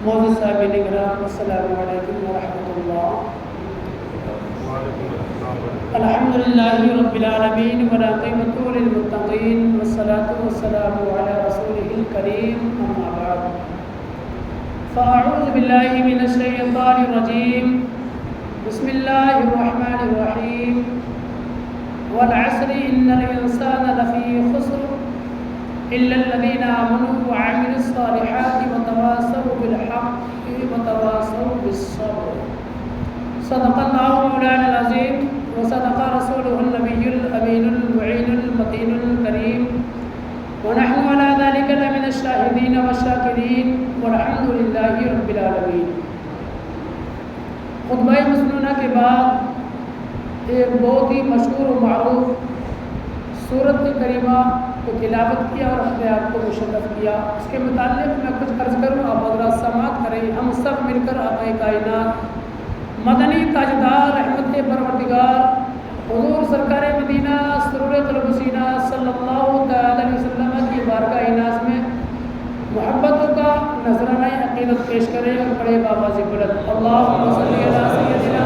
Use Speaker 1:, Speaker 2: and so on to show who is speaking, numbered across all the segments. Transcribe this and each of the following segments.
Speaker 1: معزز صاحبین کرام السلام علیکم ورحمۃ اللہ۔ الحمدللہ رب العالمین والعاقبۃ للمتقین والصلاۃ والسلام علی رسولہ الکریم اما بعد فاعوذ باللہ من الشیطان الرجیم بسم اللہ الرحمن الرحیم والعصر ان الانسان لفی خسر إلا الذين آمنوا وعملوا الصالحات وتواصوا بالحق وتواصوا بالصبر۔ صدق الله مولانا العظيم وصدق رسوله النبي الأمين المعين المتين الكريم ونحن على ذلك لمن الشاهدين والشاكرين والحمد لله رب العالمين۔ خطبہ مسنونہ کے بعد ایک بہت ہی مشہور و معروف سورت کریمہ کو تلاوت کیا اور اپنے آپ کو مشرف کیا۔ اس کے متعلق میں کچھ عرض کروں، آپ حضرات سماعت کریں۔ ہم سب مل کر آقا کائنات مدنی تاجدار رحمت پروردگار حضور سرکار مدینہ سرور قلب سینہ صلی اللہ تعالی علیہ وسلم کی بارگاہ ناز میں محبتوں کا نذرانہ عقیدت پیش کریں اور پڑھے بآواز بلند اللہم صلی علی سیدنا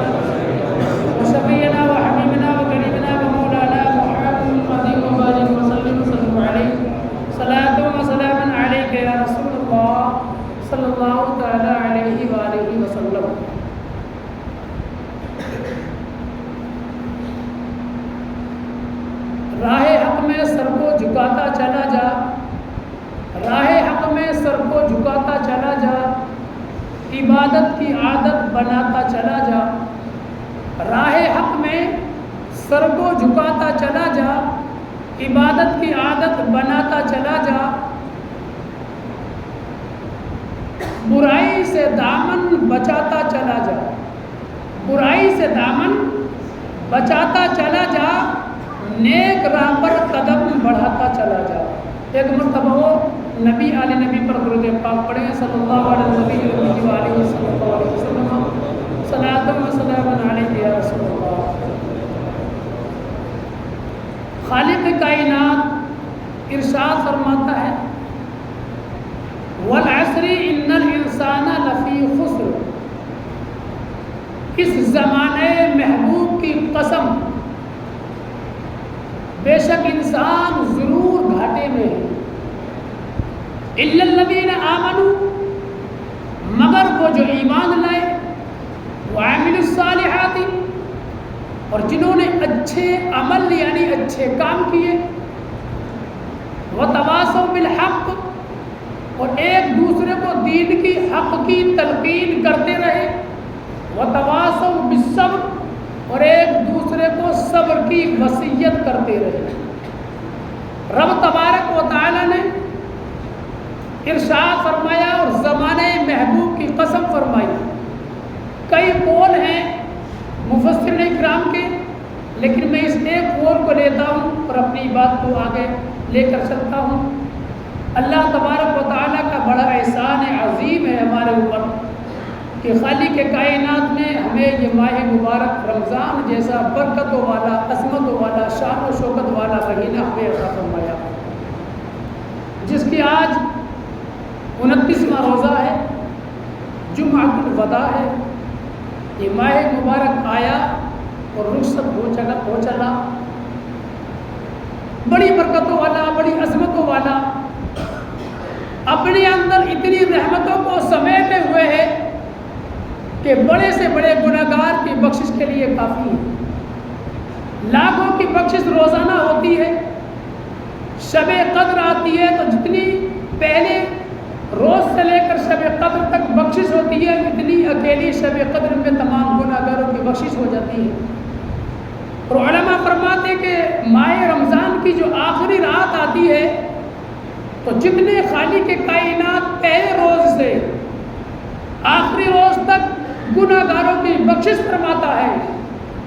Speaker 1: و شفیعنا و حبیبنا و کریمنا و مولانا محمد وبارک وسلم وسلم علیہ صلاۃ و سلام علیک یا رسول اللہ صلی اللہ تعالی علیہ وآلہ وسلم۔ راہ حق میں سر کو جھکاتا چلا جا، راہ حق میں سر کو جھکاتا چلا جا، عبادت کی عادت بناتا چلا جا۔ راہ حق میں سر کو جھکاتا چلا جا، عبادت کی عادت بناتا چلا جا، برائی سے دامن بچاتا چلا جا، برائی سے دامن بچاتا چلا جا، نیک راہ پر قدم بڑھاتا چلا جا۔ ایک مرتبہ اور نبی علیہ نبی پر درود پاک پڑھیں صلی اللہ علیہ وسلم صلاۃ و سلام علیک یا رسول اللہ۔ خالق کائنات ارشاد فرماتا ہے والعصر ان الانسان لفی خسر، اس زمانے محبوب کی قسم، بے شک انسان ضرور گھاٹے میں ہے۔ الا الذین آمنوا، مگر وہ جو ایمان لائے، وعملوا الصالحات، اور جنہوں نے اچھے عمل یعنی اچھے کام کیے، وتواصوا بالحق، اور ایک دوسرے کو دین کی حق کی تلقین کرتے رہے، وتواصوا بالصبر، اور ایک دوسرے کو صبر کی وصیت کرتے رہے۔ رب تبارک و تعالی نے ارشاد فرمایا اور زمانے محبوب کی قسم فرمائی۔ کئی قول ہیں مفسرین اکرام کے، لیکن میں اس ایک قول کو لیتا ہوں اور اپنی بات کو آگے لے کر چلتا ہوں۔ اللہ تبارک و تعالیٰ کا بڑا احسان عظیم ہے ہمارے اوپر کہ خالق کائنات نے ہمیں یہ ماہ مبارک رمضان جیسا برکتوں والا، عظمتوں والا، شان و شوکت والا مہینہ ہمیں عطا فرمایا، جس کی آج 29واں روزہ ہے، جمعۃ الوداع ہے۔ یہ ماہ مبارک آیا اور رخصت ہو چلا، بڑی برکتوں والا، بڑی عظمتوں والا، اپنے اندر اتنی رحمتوں کو سمیٹے ہوئے ہے کہ بڑے سے بڑے گناہگار کی بخشش کے لیے کافی ہے۔ لاکھوں کی بخشش روزانہ ہوتی ہے، شب قدر آتی ہے تو جتنی پہلے روز سے لے کر شب قدر تک بخشش ہوتی ہے، اتنی اکیلی شب قدر میں تمام گناہگاروں کی بخشش ہو جاتی ہے۔ اور علماء فرماتے ہیں کہ ماہ رمضان کی جو آخری رات آتی ہے تو جتنے خالق کائنات پہلے روز سے آخری روز تک گناہگاروں کی بخشش فرماتا ہے،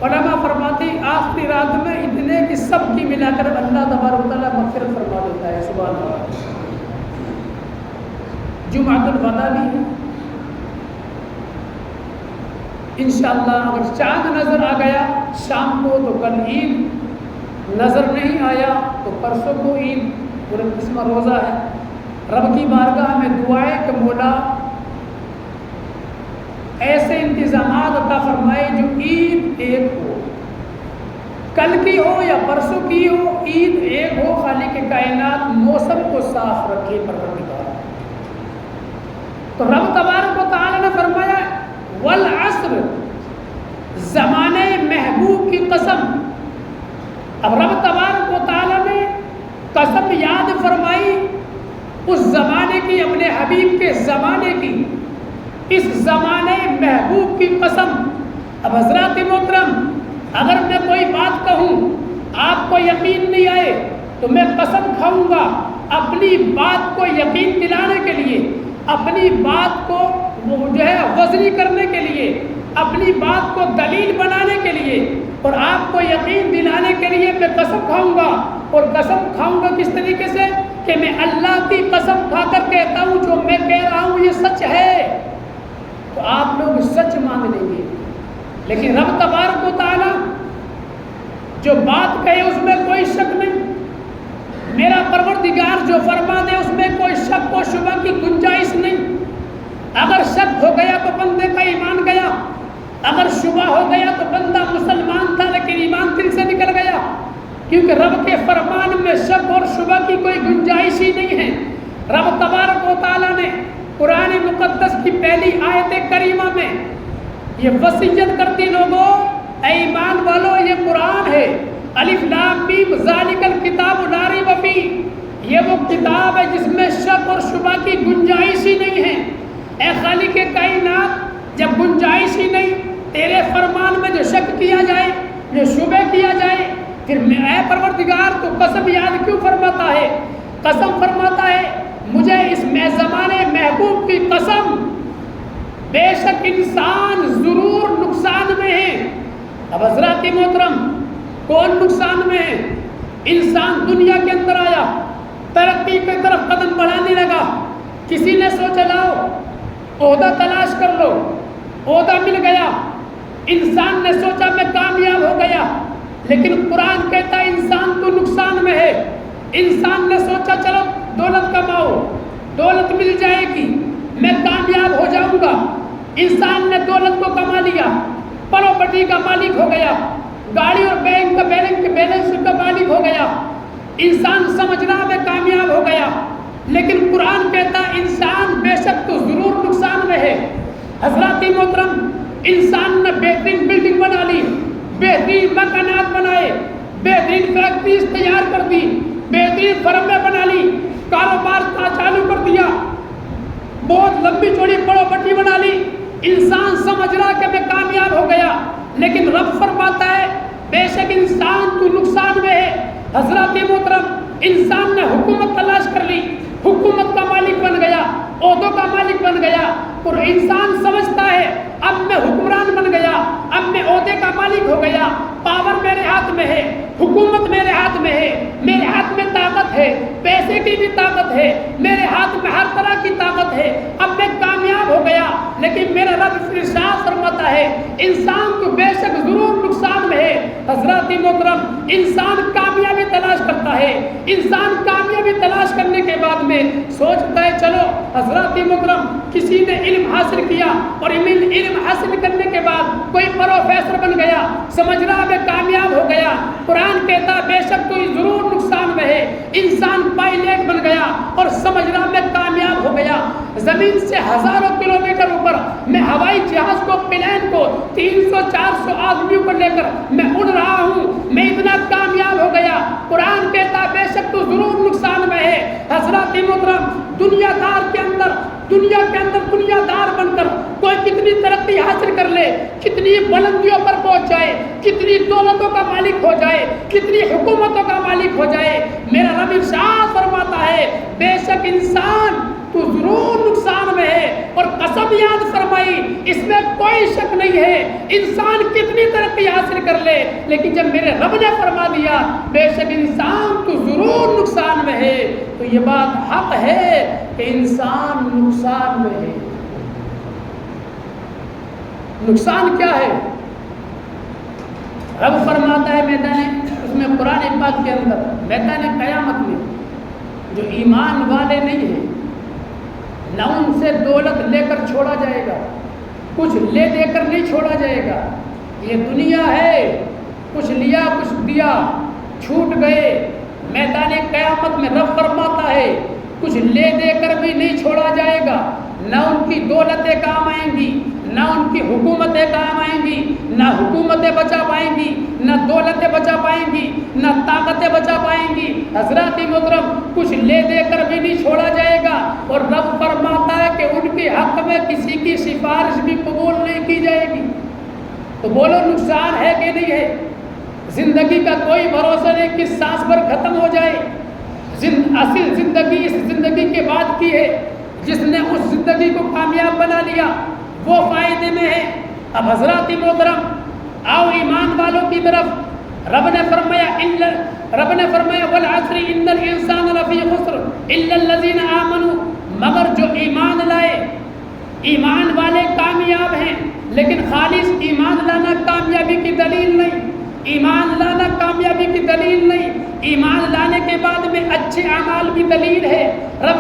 Speaker 1: علماء فرماتے ہیں آخری رات میں اتنے کہ سب کی ملا کر اللہ تبارک و تعالیٰ مغفرت فرما دیتا ہے۔ سبحان اللہ۔ جمعۃ الوداع بھی ہے انشاءاللہ۔ اگر چاند نظر آ گیا شام کو تو کل عید، نظر نہیں آیا تو پرسوں کو عید، 29واں روزہ ہے۔ رب کی بارگاہ میں دعا ہے کہ مولا ایسے انتظامات عطا فرمائے جو عید ایک ہو، کل کی ہو یا پرسوں کی ہو، عید ایک ہو۔ خالق کائنات موسم کو صاف رکھے پروردگار۔ تو رب تبارک و تعالی نے فرمایا والعصر، زمانے محبوب کی قسم۔ اب رب تبارک و تعالی نے قسم یاد فرمائی اس زمانے کی، اپنے حبیب کے زمانے کی، اس زمانے محبوب کی قسم۔ اب حضرات محترم، اگر میں کوئی بات کہوں آپ کو یقین نہیں آئے تو میں قسم کھاؤں گا اپنی بات کو یقین دلانے کے لیے، اپنی بات کو جو ہے وزنی کرنے کے لیے، اپنی بات کو دلیل بنانے کے لیے اور آپ کو یقین دلانے کے لیے میں قسم کھاؤں گا۔ اور قسم کھاؤں گا کس طریقے سے کہ میں اللہ کی قسم کھا کر کہتا ہوں جو میں کہہ رہا ہوں یہ سچ ہے، تو آپ لوگ سچ مان لیں گے۔ لیکن رب تبارک و تعالی جو بات کہے اس میں کوئی شک نہیں، میرا پروردگار جو فرما دے اس میں کوئی شک و شبہ کی گنجائش نہیں۔ اگر شک ہو گیا تو بندے کا ایمان گیا، اگر شبہ ہو گیا تو بندہ مسلمان تھا لیکن ایمان دل سے نکل گیا، کیونکہ رب کے فرمان میں شک اور شبہ کی کوئی گنجائش ہی نہیں ہے۔ رب تبارک و تعالی نے قرآن مقدس کی پہلی آیت کریمہ میں یہ وصیت کرتی لوگوں، اے ایمان والو یہ قرآن ہے، الف لام میم ذالک الکتاب لا ریب فیہ، یہ وہ کتاب ہے جس میں شک اور شبہ کی گنجائش ہی نہیں ہے۔ اے خالق کائنات، جب گنجائش ہی نہیں تیرے فرمان میں جو شک کیا جائے، جو شبہ کیا جائے، پھر اے پروردگار تو قسم یاد کیوں فرماتا ہے؟ قسم فرماتا ہے مجھے اس زمانے محبوب کی قسم، بے شک انسان ضرور نقصان میں ہے۔ اب حضرات محترم، کون نقصان میں ہے؟ انسان دنیا کے اندر آیا، ترقی کی طرف قدم بڑھانے لگا، کسی نے سوچا لاؤ عہدہ تلاش کر لو، عہدہ مل گیا، انسان نے سوچا میں کامیاب ہو گیا، لیکن قرآن کہتا ہے انسان تو نقصان میں ہے۔ انسان نے سوچا چلو دولت کماؤ، دولت مل جائے گی، میں کامیاب ہو جاؤں گا، انسان نے دولت کو کما لیا، پراپرٹی کا مالک ہو گیا، گاڑی اور بینک کا بیلنس کا مالک ہو گیا، انسان سمجھ رہا میں کامیاب ہو گیا، لیکن قرآن کہتا انسان بے شک تو ضرور نقصان میں ہے۔ حضرات محترم، انسان نے بہترین بلڈنگ بنا لی، بہترین مکانات بنائے، بہترین فیکٹریز تیار کر دی، بہترین فرمیں بنا لی، کاروبار چالو کر دیا، بہت لمبی چوڑی پراپرٹی بنا لی، انسان سمجھ رہا کہ میں کامیاب ہو گیا، لیکن رب فرماتا ہے بے شک انسان تو نقصان میں ہے۔ حضرات محترم، انسان نے حکومت تلاش کر لی، حکومت کا مالک بن گیا، عہدوں کا مالک بن گیا، اور انسان سمجھتا ہے اب میں حکمران بن گیا، اب میں عہدے کا مالک ہو گیا، پاور میرے ہاتھ میں ہے، حکومت میرے ہاتھ میں ہے، میرے ہاتھ میں طاقت ہے، پیسے کی بھی طاقت ہے، میرے ہاتھ میں ہر طرح کی طاقت ہے، اب میں کامیاب ہو گیا۔ لیکن میرا رب ارشاد فرماتا ہے انسان تو بے شک ضرور نقصان میں ہے۔ حضرات محترم، انسان کامیابی تلاش کرتا ہے، انسان کامیابی تلاش کرنے کے بعد میں سوچتا ہے چلو حضرات محترم کسی نے علم حاصل کیا اور علم حاصل کرنے کے بعد کوئی پروفیسر بن گیا، سمجھ رہا میں کامیاب ہو گیا، قرآن کہتا بے شک تو ضرور نقصان میں ہے۔ انسان پائلٹ بن گیا اور سمجھ رہا میں کامیاب ہو گیا، زمین سے ہزاروں کلومیٹر اوپر میں ہوائی جہاز کو، پلین کو 300-400 آدمیوں کو لے کر میں اڑ رہا ہوں، میں اتنا کامیاب ہو گیا، قرآن کہتا بے شک تو ضرور نقصان میں ہے۔ حضرات محترم، دنیا دار کے اندر دنیا دار بن کر کوئی کتنی ترقی حاصل کر لے، کتنی بلندیوں پر پہنچ جائے، کتنی دولتوں کا مالک ہو جائے، کتنی حکومتوں کا مالک ہو جائے، میرا رب ارشاد فرماتا ہے بے شک انسان تو ضرور نقصان میں ہے۔ اور قسم یاد فرمائی، اس میں کوئی شک نہیں ہے، انسان کتنی ترقی حاصل کر لے، لیکن جب میرے رب نے فرما دیا بے شک انسان تو ضرور نقصان میں ہے، تو یہ بات حق ہے کہ انسان نقصان میں ہے۔ نقصان کیا ہے؟ رب فرماتا ہے اس میں قرآن پاک کے اندر میدان قیامت میں جو ایمان والے نہیں ہیں نہ ان سے دولت لے کر چھوڑا جائے گا، کچھ لے دے کر نہیں چھوڑا جائے گا. یہ دنیا ہے، کچھ لیا کچھ دیا، چھوٹ گئے. میدان قیامت میں رب فرماتا ہے کچھ لے دے کر بھی نہیں چھوڑا جائے گا. نہ ان کی دولتیں کام آئیں گی، نہ ان کی حکومتیں کام آئیں گی، نہ حکومتیں بچا پائیں گی، نہ دولتیں بچا پائیں گی، نہ طاقتیں بچا پائیں گی. حضرات محترم کچھ لے دے کر بھی نہیں چھوڑا جائے گا. اور رب فرماتا ہے کہ ان کے حق میں کسی کی سفارش بھی قبول نہیں کی جائے گی. تو بولو نقصان ہے کہ نہیں ہے؟ زندگی کا کوئی بھروسہ نہیں کہ سانس پر ختم ہو جائے. اصل زندگی اس زندگی کے بعد کی ہے. جس نے اس زندگی کو کامیاب بنا لیا وہ فائدے میں ہے. اب حضرات محترم آؤ ایمان والوں کی طرف. رب نے فرمایا والعصر ان الانسان لفی خسر الا الذین آمنوا، مگر جو ایمان لائے. ایمان والے کامیاب ہیں، لیکن خالص ایمان لانا کامیابی کی دلیل نہیں. ایمان لانا کامیابی کی دلیل نہیں. ایمان لانے کے بعد میں اچھے اعمال کی دلیل ہے. رب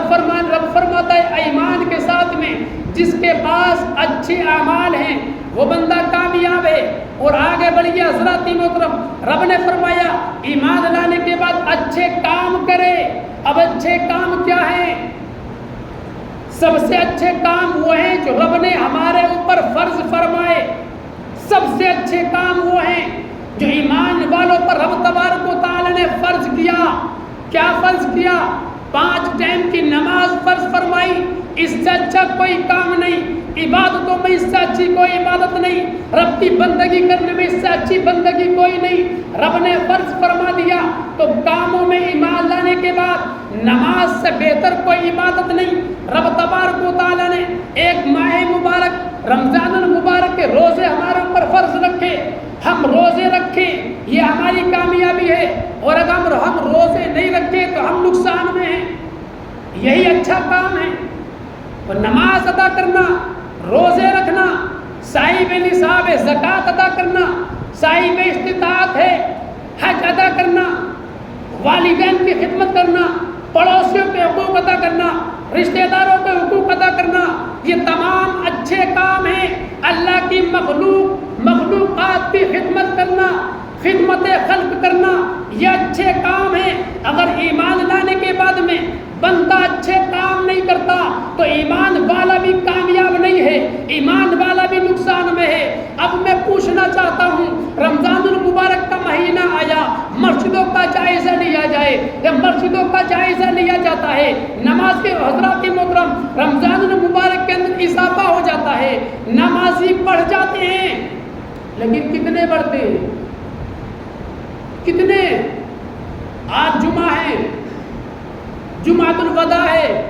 Speaker 1: فرماتا ہے ایمان کے ساتھ میں جس کے پاس اچھے اعمال ہیں وہ بندہ کامیاب ہے. اور آگے بڑھیے حضرات محترم، رب نے فرمایا ایمان لانے کے بعد اچھے کام کرے. اب اچھے کام کیا ہیں؟ سب سے اچھے کام وہ ہیں جو رب نے ہمارے اوپر فرض فرمائے. سب سے اچھے کام وہ ہیں جو ایمان والوں پر رب تبارک و تعالی نے فرض کیا. کیا فرض کیا؟ 5 ٹائم کی نماز فرض فرمائی. اس سے اچھا کوئی کام نہیں. عبادتوں میں اس سے اچھی کوئی عبادت نہیں. رب کی بندگی کرنے میں اس سے اچھی بندگی کوئی نہیں. رب نے فرض فرما دیا تو کاموں میں ایمان لانے کے بعد نماز سے بہتر کوئی عبادت نہیں. رب تبارک و تعالی نے ایک ماہ مبارک رمضان المبارک کے روزے ہمارے اوپر فرض رکھے. ہم روزے رکھیں یہ ہماری کامیابی ہے. اور اگر ہم روزے نہیں رکھیں تو ہم نقصان میں ہیں. یہی اچھا کام ہے. اور نماز ادا کرنا، روزے رکھنا، صاحب نصاب زکوٰۃ ادا کرنا، صاحب استطاعت ہے حج ادا کرنا، والدین کی خدمت کرنا، پڑوسیوں کے حقوق ادا کرنا، رشتہ داروں کے حقوق ادا کرنا، یہ تمام اچھے کام ہیں. اللہ کی مخلوقات کی خدمت کرنا، خدمت خلق کرنا، یہ اچھے کام ہیں. اگر ایمان لانے کے بعد میں بندہ اچھے کام نہیں کرتا تو ایمان والا بھی کامیاب نہیں ہے، ایمان والا بھی نقصان میں ہے. اب میں پوچھنا چاہتا ہوں رمضان المبارک کا مہینہ آیا، مسجدوں کا جائزہ لیا جائے. جب مسجدوں کا جائزہ لیا جاتا ہے، نماز کے حضرات محترم رمضان المبارک کے اندر اضافہ ہو جاتا ہے، نمازی بڑھ جاتے ہیں. لیکن کتنے بڑھتے ہیں؟ کتنے؟ آج جمعہ ہے، جمعۃ الوداع ہے،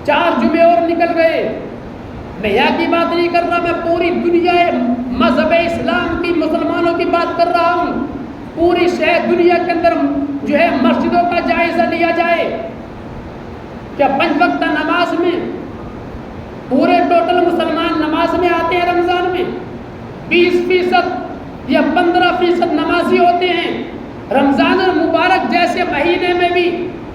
Speaker 1: 4 جمعے اور نکل گئے. میں یہاں کی بات نہیں کر رہا، میں پوری دنیا مذہب اسلام کی مسلمانوں کی بات کر رہا ہوں. پوری شہر دنیا کے اندر جو ہے مسجدوں کا جائزہ لیا جائے. کیا 5 وقت نماز میں پورے ٹوٹل مسلمان نماز میں آتے ہیں؟ رمضان میں 20% یا 15% نمازی ہوتے ہیں. رمضان المبارک جیسے مہینے میں بھی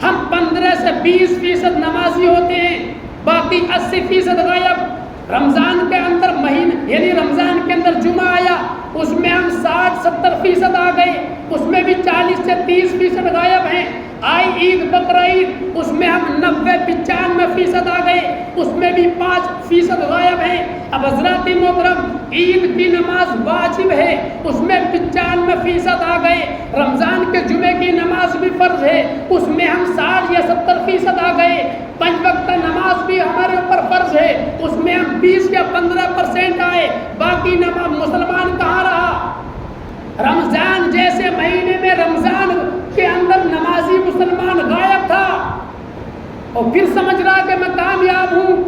Speaker 1: ہم 15 سے 20% نمازی ہوتے ہیں، باقی 80% غائب. رمضان کے اندر مہینے یعنی رمضان کے اندر جمعہ آیا، اس میں ہم 60-70% آ گئے، اس میں بھی 40 سے 30% غائب ہیں. آئی عید بقرعید، اس میں ہم 90-95% آ گئے، اس میں بھی 5% غائب ہیں. اب حضرات محترم عید کی نماز واجب ہے، اس میں 95% آ گئے. رمضان کے جمعے کی نماز بھی فرض ہے، اس میں ہم 60 یا 70% آ گئے. 5 وقت نماز بھی ہمارے اوپر فرض ہے، اس میں ہم 20 یا 15% آئے. باقی نماز مسلمان کہاں رہا؟ رمضان جیسے مہینے میں رمضان کے اندر نمازی مسلمان غائب تھا. اور پھر سمجھ رہا کہ میں کامیاب ہوں.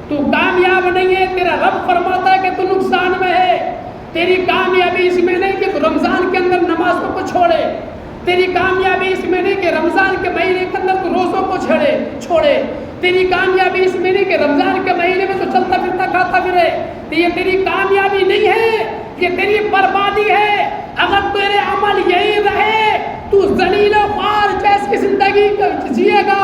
Speaker 1: تو کامیاب نہیں ہے. تیرا رب فرماتا ہے کہ تو نقصان میں ہے. تیری کامیابی اس میں نہیں کہ تو رمضان کے اندر نمازوں کو چھوڑے. تیری کامیابی اس میں نہیں کہ رمضان کے مہینے کے اندر تو روزوں کو چھوڑے. تیری کامیابی اس میں نہیں کہ رمضان کے مہینے میں تو چلتا پھرتا کھاتا پھرے. یہ تیری کامیابی نہیں ہے، یہ تیری بربادی ہے. اگر تیرے عمل یہی رہے تو ذلیل و خوار جیسی زندگی جیے گا.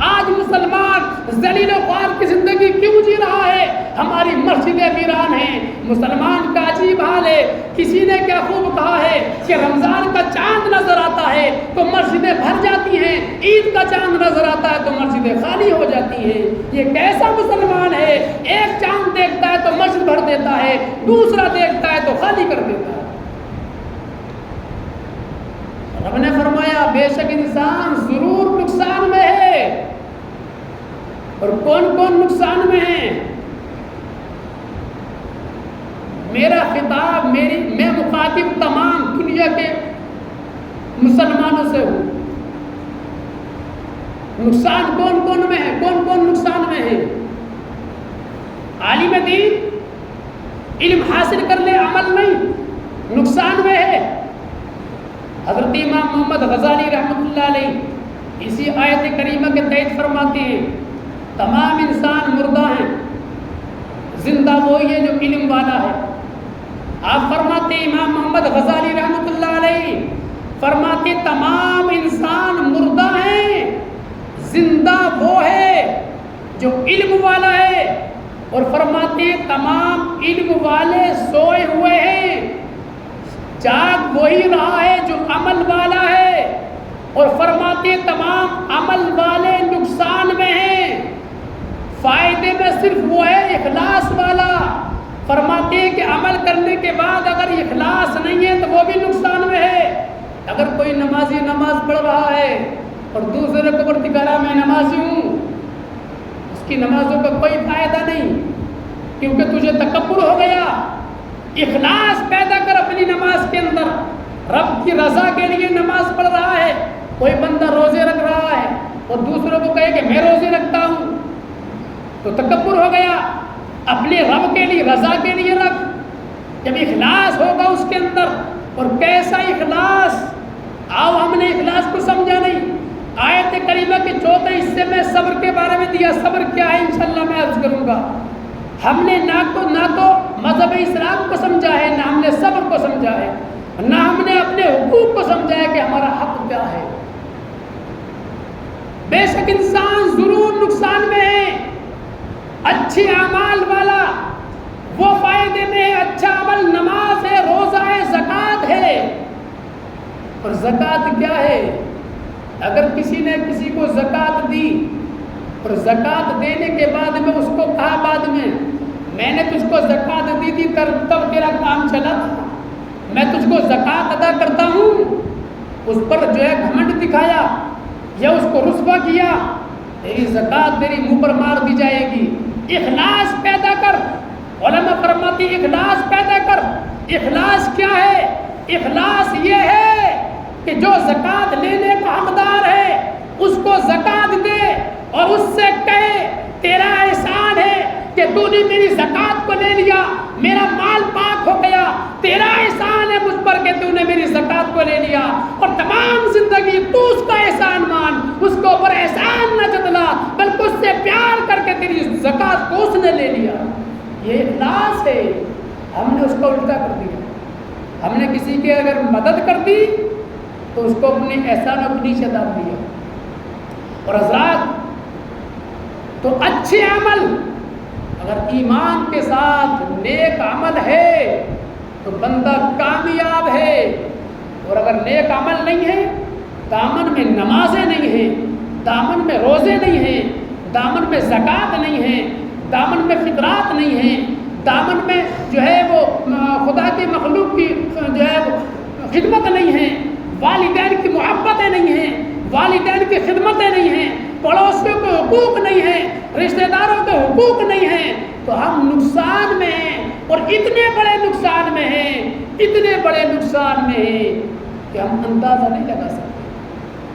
Speaker 1: آج مسلمان ذلیل و خوار کی زندگی زندگی کیوں جی رہا ہے؟ ہماری مسجدیں ویران ہیں۔ مسلمان کا عجیب حال ہے، کسی نے کیا خوب کہا ہے کہ رمضان کا چاند نظر آتا ہے تو مسجدیں بھر جاتی ہیں، عید کا چاند نظر آتا ہے تو مسجدیں خالی ہو جاتی ہیں۔ یہ کیسا مسلمان ہے؟ ایک چاند دیکھتا ہے تو مسجد بھر دیتا ہے، دوسرا دیکھتا ہے تو خالی کر دیتا ہے۔ رب نے فرمایا بے شک انسان ضرور نقصان میں ہے۔ اور کون کون نقصان میں ہے؟ میرا خطاب میں مخاطب تمام دنیا کے مسلمانوں سے ہوں۔ نقصان کون کون میں ہے؟ کون کون نقصان میں ہے؟ عالم دین علم حاصل کر لے، عمل نہیں، نقصان میں ہے۔ حضرت امام محمد غزالی رحمۃ اللہ علیہ اسی آیت کریمہ کے تحت فرماتے ہیں تمام انسان مردہ ہیں، زندہ وہی ہے جو علم والا ہے۔ آپ فرماتے امام محمد غزالی رحمۃ اللہ علیہ فرماتے تمام انسان مردہ ہیں، زندہ وہ ہے جو علم والا ہے، اور فرماتے تمام علم والے سوئے ہوئے ہیں، جاگ وہی رہا ہے جو عمل والا ہے، اور فرماتے تمام عمل والے نقصان میں ہیں، فائدے میں صرف وہ ہے اخلاص والا۔ فرماتے ہیں کہ عمل کرنے کے بعد اگر اخلاص نہیں ہے تو وہ بھی نقصان میں ہے۔ اگر کوئی نمازی نماز پڑھ رہا ہے اور دوسرے کو بڑھتی کرا میں نمازی ہوں، اس کی نمازوں کا کوئی فائدہ نہیں، کیونکہ تجھے تکبر ہو گیا۔ اخلاص پیدا کر اپنی نماز کے اندر، رب کی رضا کے لیے نماز پڑھ رہا ہے۔ کوئی بندہ روزے رکھ رہا ہے اور دوسروں کو کہے کہ میں روزے رکھتا ہوں تو تکبر ہو گیا۔ اپنے رب کے لیے، رضا کے لیے رکھ۔ جب اخلاص ہوگا اس کے اندر، اور کیسا اخلاص؟ آؤ ہم نے اخلاص کو سمجھا نہیں۔ آیت کریمہ کے چوتھے حصے میں صبر کے بارے میں دیا، صبر کیا ہے انشاءاللہ میں عرض کروں گا۔ ہم نے نہ تو مذہب اسلام کو سمجھا ہے، نہ ہم نے صبر کو سمجھا ہے، نہ ہم نے اپنے حقوق کو سمجھا ہے کہ ہمارا حق کیا ہے۔ بے شک انسان ضرور نقصان میں ہے۔ اچھے اعمال والا وہ فائدے میں ہے، اچھا عمل نماز ہے، روزہ ہے، زکوٰۃ ہے۔ اور زکوٰۃ کیا ہے؟ اگر کسی نے کسی کو زکوٰۃ دی اور زکوٰۃ دینے کے بعد میں اس کو کہا بعد میں نے تجھ کو زکوٰۃ دی تھی تب تیرا کام چلا تھا، میں تجھ کو زکوٰۃ ادا کرتا ہوں، اس پر جو ہے گھمنڈ دکھایا یا اس کو رسوا کیا، تیری زکوٰۃ تیری منہ پر مار دی جائے گی۔ اخلاص پیدا کر، علماء فرماتی اخلاص پیدا کر۔ اخلاص کیا ہے؟ اخلاص یہ ہے کہ جو زکوٰۃ لینے کا حقدار ہے اس کو زکوٰۃ دے اور اس سے کہے تیرا احسان ہے کہ تو نے میری زکوٰۃ کو لے لیا، میرا مال پاک ہو گیا، تیرا احسان ہے مجھ پر کہ تو نے میری زکوٰۃ کو لے لیا، اور تمام زندگی تو اس کا احسان مان، اس کے اوپر احسان نہ جتلا بلکہ اس سے پیار کر کے تیری زکوٰۃ کو اس نے لے لیا۔ یہ اخلاص ہے۔ ہم نے اس کو الٹا کر دیا، ہم نے کسی کی اگر مدد کر دی تو اس کو اپنے احسان کو نیچے داب دیا۔ اور حضرات تو اچھے عمل اگر ایمان کے ساتھ نیک عمل ہے تو بندہ کامیاب ہے، اور اگر نیک عمل نہیں ہے، دامن میں نمازیں نہیں ہیں، دامن میں روزے نہیں ہیں، دامن میں زکوٰۃ نہیں ہے، دامن میں فطرات نہیں ہیں، دامن میں جو ہے وہ خدا کی مخلوق کی جو ہے خدمت نہیں ہے، والدین کی محبتیں نہیں ہیں، والدین کی خدمتیں نہیں ہیں، پڑوسیوں کے حقوق نہیں ہیں، رشتہ داروں کے حقوق نہیں ہیں، تو ہم نقصان میں ہیں، اور اتنے بڑے نقصان میں ہیں، اتنے بڑے نقصان میں ہیں کہ ہم اندازہ نہیں لگا سکتے۔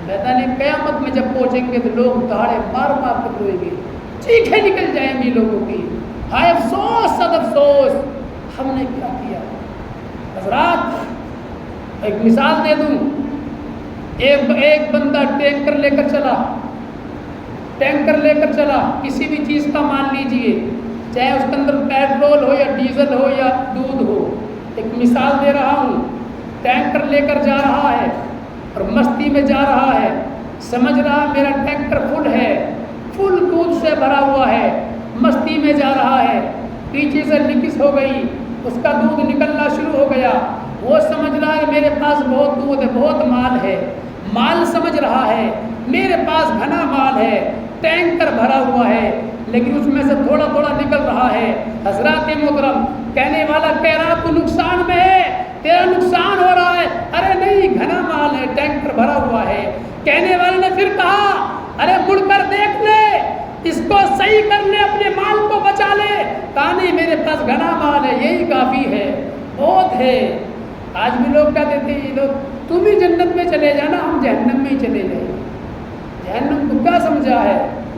Speaker 1: میدان قیامت میں جب پہنچیں گے تو لوگ دہاڑے مار مار کر روئیں گے، چیخیں نکل جائیں گی لوگوں کی، ہائے افسوس صد افسوس ہم نے کیا کیا۔ حضرات ایک مثال دے دوں، ایک بندہ ٹینکر لے کر چلا کسی بھی چیز کا، مان لیجئے چاہے اس کے اندر پیٹرول ہو یا ڈیزل ہو یا دودھ ہو، ایک مثال دے رہا ہوں، ٹینکر لے کر جا رہا ہے اور مستی میں جا رہا ہے، سمجھ رہا میرا ٹینکر فل ہے، فل دودھ سے بھرا ہوا ہے، مستی میں جا رہا ہے، پیچھے سے نکس ہو گئی، اس کا دودھ نکلنا شروع ہو گیا، وہ سمجھ رہا ہے میرے پاس بہت دودھ ہے، بہت مال ہے، مال سمجھ رہا ہے میرے پاس گھنا مال ہے، ٹینکر بھرا ہوا ہے، لیکن اس میں سے تھوڑا تھوڑا نکل رہا ہے۔ حضرات محترم، کہنے والا کہہ رہا تو نقصان میں ہے، تیرا نقصان ہو رہا ہے، ارے نہیں گھنا مال ہے، ٹینکر بھرا ہوا ہے۔ کہنے والے نے پھر کہا ارے مڑ کر دیکھ لے، اس کو صحیح کر لے، اپنے مال کو بچا لے۔ کہا نہیں میرے پاس گھنا مال ہے، یہی کافی ہے، بہت ہے۔ آج بھی لوگ کیا کہتے ہیں، یہ لوگ تم ہی جنت میں چلے جانا، ہم جہنم میں ہی چلے جائیں۔ جہنم کو کیا سمجھا ہے؟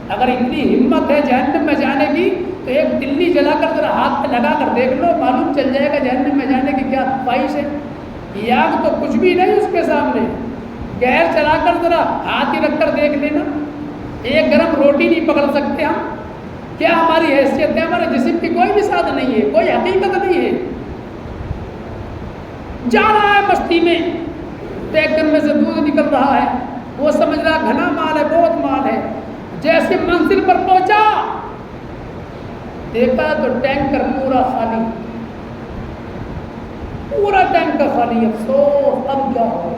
Speaker 1: اگر اتنی ہمت ہے جہنم میں جانے کی تو ایک تلی جلا کر ذرا ہاتھ پہ لگا کر دیکھ لو، معلوم چل جائے گا جہنم میں جانے کی کیا خواہش ہے۔ یہ آگ تو کچھ بھی نہیں اس کے سامنے، گیس چلا کر ذرا ہاتھ ہی رکھ کر دیکھ لینا، ایک گرم روٹی نہیں پکڑ سکتے ہم، کیا ہماری حیثیت ہے؟ ہمارے جسم کی کوئی بھی ساتھ نہیں ہے، کوئی حقیقت نہیں ہے۔ جا رہا ہے مستی میں، ٹینکر میں سے دودھ نکل رہا ہے، وہ سمجھ رہا گھنا مال ہے، بہت مال ہے۔ جیسے منزل پر پہنچا دیکھا تو ٹینکر پورا خالی، پورا ٹینکر خالی۔ افسوس، اب کیا ہو؟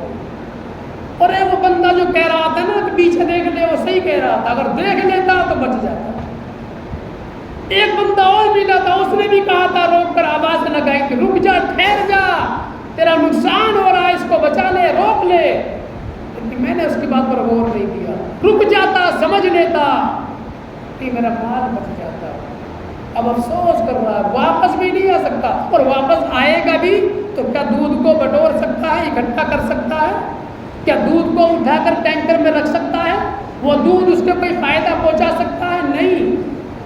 Speaker 1: اور وہ بندہ جو کہہ رہا تھا نا کہ پیچھے دیکھ لے، وہ صحیح کہہ رہا تھا، اگر دیکھ لیتا تو بچ جاتا۔ ایک بندہ اور ملا تھا، اس نے بھی کہا تھا روک کر آواز لگائی کہ رک جا، ٹھہر جا، تیرا نقصان ہو رہا ہے، اس کو بچا لے، روک لے۔ لیکن میں نے اس کی بات پر غور نہیں کیا، رک جاتا، سمجھ لیتا کہ میرا مال بچ جاتا۔ اب افسوس کر رہا ہے، واپس بھی نہیں آ سکتا، اور واپس آئے گا بھی تو کیا دودھ کو بٹور سکتا ہے، اکٹھا کر سکتا ہے؟ کیا دودھ کو اٹھا کر ٹینکر میں رکھ سکتا ہے؟ وہ دودھ اس کو کوئی فائدہ پہنچا سکتا ہے؟ نہیں۔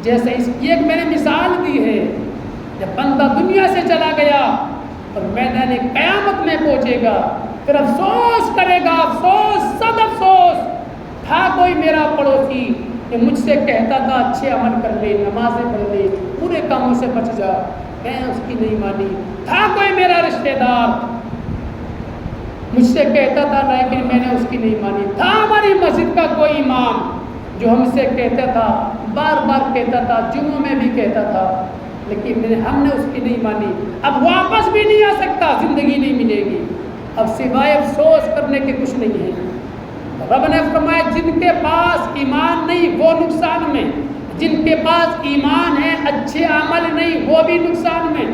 Speaker 1: جیسے یہ ایک میں نے مثال دی ہے، جب بندہ دنیا سے چلا گیا اور میدان قیامت میں پہنچے گا، پھر افسوس کرے گا، افسوس، صد افسوس۔ تھا کوئی میرا پڑوسی کہ مجھ سے کہتا تھا اچھے عمل کر لے، نمازیں پڑھ لے، برے کاموں سے بچ جا، میں اس کی نہیں مانی۔ تھا کوئی میرا رشتہ دار مجھ سے کہتا تھا لیکن میں نے اس کی نہیں مانی۔ تھا ہماری مسجد کا کوئی امام جو ہم سے کہتا تھا، بار بار کہتا تھا، جمعوں میں بھی کہتا تھا، لیکن ہم نے اس کی نہیں مانی۔ اب واپس بھی نہیں آ سکتا، زندگی نہیں ملے گی، اب سوائے افسوس کرنے کے کچھ نہیں ہے۔ رب نے فرمایا جن کے پاس ایمان نہیں وہ نقصان میں، جن کے پاس ایمان ہے اچھے عمل نہیں وہ بھی نقصان میں،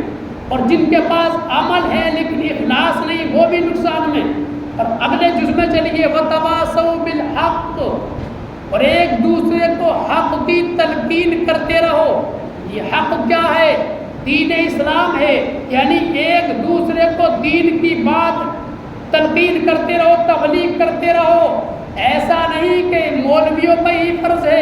Speaker 1: اور جن کے پاس عمل ہے لیکن اخلاص نہیں وہ بھی نقصان میں۔ اور اگلے جز میں چلیے وَتَوَاصَوْا بِالْحَقِّ، اور ایک دوسرے کو حق کی تلقین کرتے رہو۔ یہ حق کیا ہے؟ دین اسلام ہے، یعنی ایک دوسرے کو دین کی بات تلقین کرتے رہو، تبلیغ کرتے رہو۔ ایسا نہیں کہ مولویوں پر ہی فرض ہے،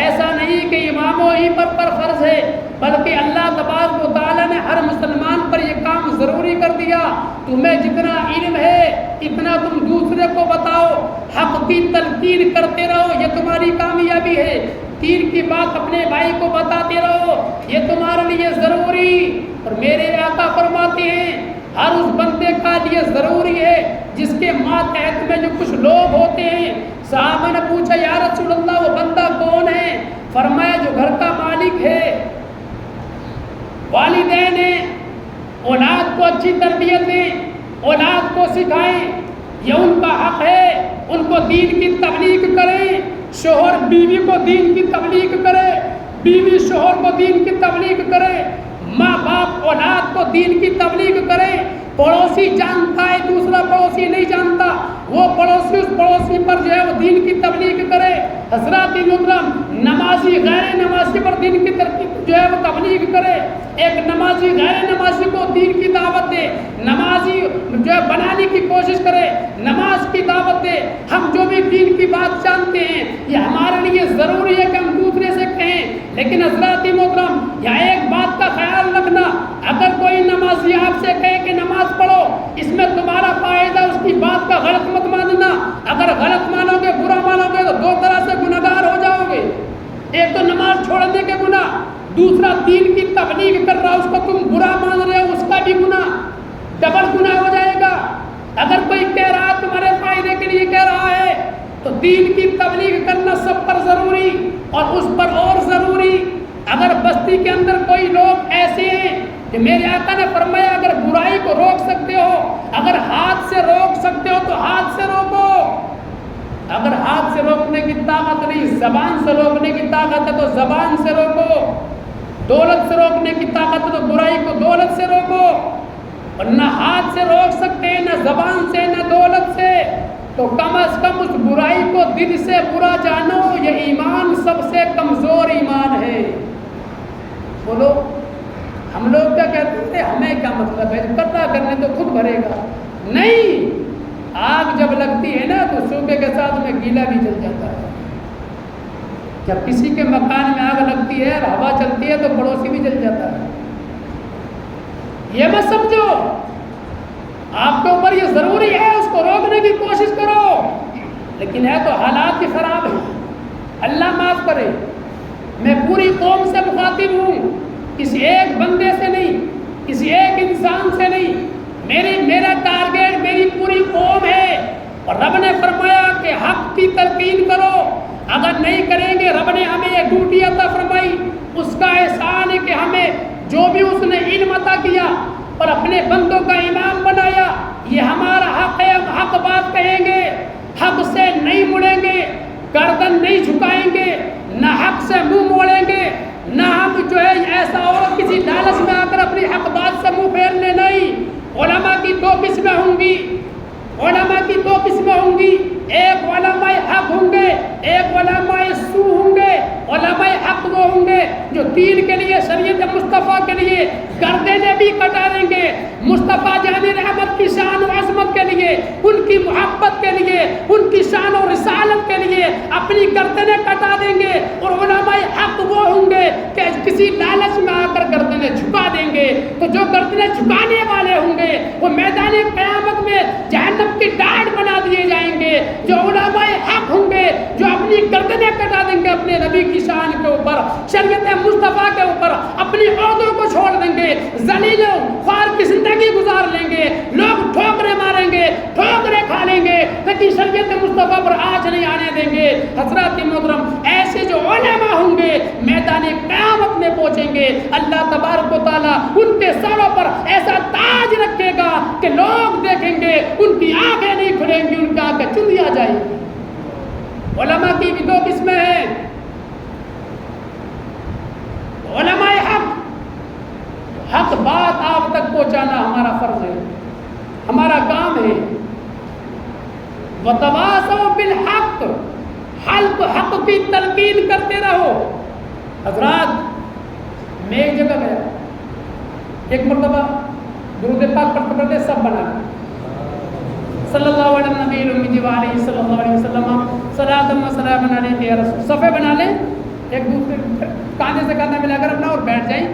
Speaker 1: ایسا نہیں کہ اماموں ہی پر فرض ہے، بلکہ اللہ تبارک و تعالیٰ نے ہر مسلمان پر یہ کام ضروری کر دیا۔ تمہیں جتنا علم ہے اتنا تم دوسرے کو بتاؤ، حق کی تلقین کرتے رہو، یہ تمہاری کامیابی ہے۔ دین کی بات اپنے بھائی کو بتاتے رہو، یہ تمہارے لیے ضروری۔ اور میرے آقا فرماتے ہیں ہر اس بندے کا لیے ضروری ہے جس کے ماتحت میں جو کچھ لوگ ہوتے ہیں۔ صحابہ نے پوچھا یا رسول اللہ وہ بندہ کون ہے؟ فرمایا جو گھر کا مالک ہے، والدین ہیں، اولاد کو اچھی تربیت دیں، اولاد کو سکھائیں، یہ ان کا حق ہے، ان کو دین کی تبلیغ کریں۔ شوہر بیوی کو دین کی تبلیغ کرے، بیوی شوہر کو دین کی تبلیغ کرے، ماں باپ اولاد کو دین کی تبلیغ کرے۔ پڑوسی جانتا ہے دوسرا پڑوسی نہیں جانتا، وہ پڑوسی اس پڑوسی پر جو ہے وہ دین کی تبلیغ کرے۔ حضرات محترم، نمازی غیر نمازی پر دین کی جو ہے وہ تبلیغ کرے۔ ایک نمازی غیر نمازی کو دین کی دعوت دے، نمازی جو ہے بنانے کی کوشش کرے، نماز کی دعوت دے۔ ہم جو بھی دین کی بات جانتے ہیں یہ ہمارے لیے ضروری ہے کہ ہم دوسرے سے کہیں، لیکن حضرات محترم یہاں ایک بات کا خیال رکھنا، اگر کوئی نمازی آپ سے کہے کہ نماز پڑھو، اس میں تمہارا فائدہ، اس کی بات کا غلط مت ماننا۔ اگر غلط مانو گے، برا مانو گے تو دو طرح سے گنہگار ہو جاؤ گے۔ ایک تو نماز چھوڑنے کے گناہ، دوسرا دین کی تبلیغ کر رہا اس کو تم برا مان رہے ہو، اس کا بھی گناہ، ڈبل گناہ ہو جائے گا۔ اگر کوئی کہہ رہا ہے تمہارے فائدے کے لیے کہہ رہا ہے تو دین کی تبلیغ کرنا سب پر ضروری، اور اس پر اور ضروری اگر بستی کے اندر کوئی لوگ ایسے ہیں کہ میرے آقا نے فرمایا اگر برائی کو روک سکتے ہو، اگر ہاتھ سے روک سکتے ہو تو ہاتھ سے روکو، اگر ہاتھ سے روکنے کی طاقت نہیں، زبان سے روکنے کی طاقت ہے تو زبان سے روکو، دولت سے روکنے کی طاقت ہے تو برائی کو دولت سے روکو، اور نہ ہاتھ سے روک سکتے ہیں، نہ زبان سے، نہ دولت سے، تو کم از کم اس برائی کو دل سے برا جانو، یہ ایمان سب سے کمزور ایمان ہے۔ بولو ہم لوگ کیا کہتے ہیں، ہمیں کیا مطلب ہے، کرنا کرنے تو خود بھرے گا، نہیں، آگ جب لگتی ہے نا تو سوکھے کے ساتھ میں گیلا بھی جل جاتا ہے۔ جب کسی کے مکان میں آگ لگتی ہے اور ہوا چلتی ہے تو پڑوسی بھی جل جاتا ہے۔ یہ مت سمجھو آپ کے اوپر یہ ضروری ہے اس کو روکنے کی کوشش کرو، لیکن ہے تو حالات ہی خراب ہیں، اللہ معاف کرے۔ میں پوری قوم سے مخاطب ہوں، کسی ایک بندے سے نہیں، کسی ایک انسان سے نہیں، میرا ٹارگیٹ میری پوری قوم ہے۔ اور رب نے فرمایا کہ حق کی تلقین کرو، اگر نہیں کریں گے رب نے ہمیں ایک ڈیوٹی عطا فرمائی، اس کا احسان ہے کہ ہمیں جو بھی اس نے علم عطا کیا اور اپنے بندوں کا امام بنایا، یہ ہمارا حق ہے، ہم حق بات کہیں گے، حق سے نہیں مڑیں گے، گردن نہیں جھکائیں گے، نہ حق سے منہ موڑیں گے، نہ ہم جو ہے ایسا ہو کسی لالچ میں آ کر اپنی حق بات سے منہ پھیر لے، نہیں۔ علماء کی دو قسمیں ہوں گی، علماء کی دو قسمیں ہوں گی، ایک علماء حق ہوں گے، ایک علماء سو ہوں گے۔ علماء حق وہ ہوں گے جو دین کے لیے، شریعت مصطفیٰ کے لیے گردنیں بھی کٹا دیں گے، مصطفیٰ جان رحمت کی شان و عظمت کے لیے، ان کی محبت کے لیے، ان کی شان و رسالت کے لیے اپنی گردنیں کٹا دیں گے۔ اور علماء حق وہ ہوں گے کہ کسی لالچ میں آ کر گردنیں جھکا دیں گے۔ تو جو گردنیں جھکانے والے ہوں گے وہ میدان قیامت میں جہنم کی ڈاڑھ بنا دیے جائیں گے۔ جو علماء حق ہوں گے جو اپنی گردنیں کٹا دیں گے اپنے نبی کی شان کے اوپر، شریعت مصطفیٰ کے اوپر، اپنی عہدوں کو چھوڑ دیں گے، ذلیل و خوار کی زندگی گزار لیں گے، لوگ ٹھوکریں ماریں گے، ٹھوکریں کھا لیں گے، لیکن شریعت مصطفیٰ پر آج نہیں آنے دیں گے۔ حضرات محترم، ایسے جو علماء ہوں گے میدان قیامت میں پہنچیں گے، اللہ تبارک و تعالیٰ ان کے سروں پر ایسا تاج رکھے گا کہ لوگ دیکھیں گے، ان کی آنکھیں نہیں کھلیں گی، ان کی آنکھیں چندی آ جائیں گی۔ علماء کی بھی دو قسمیں ہیں، علماء حق، حق بات آپ تک پہنچانا ہمارا فرض ہے، ہمارا کام ہے۔ وتواصوا بالحق، حق کی تلقین کرتے رہو۔ حضرات میں ایک جگہ گیا، ایک مرتبہ درود پاک پڑھتے پڑھتے سب بنا گئے، صلی اللہ علیہ نبی الامی وعلیہ صلی اللہ علیہ وسلم صلاۃ و سلام علیک یا رسول، صفحے بنا لیں، ایک دوسرے کاندھے سے کاندھا ملا کر اپنا اور بیٹھ جائیں،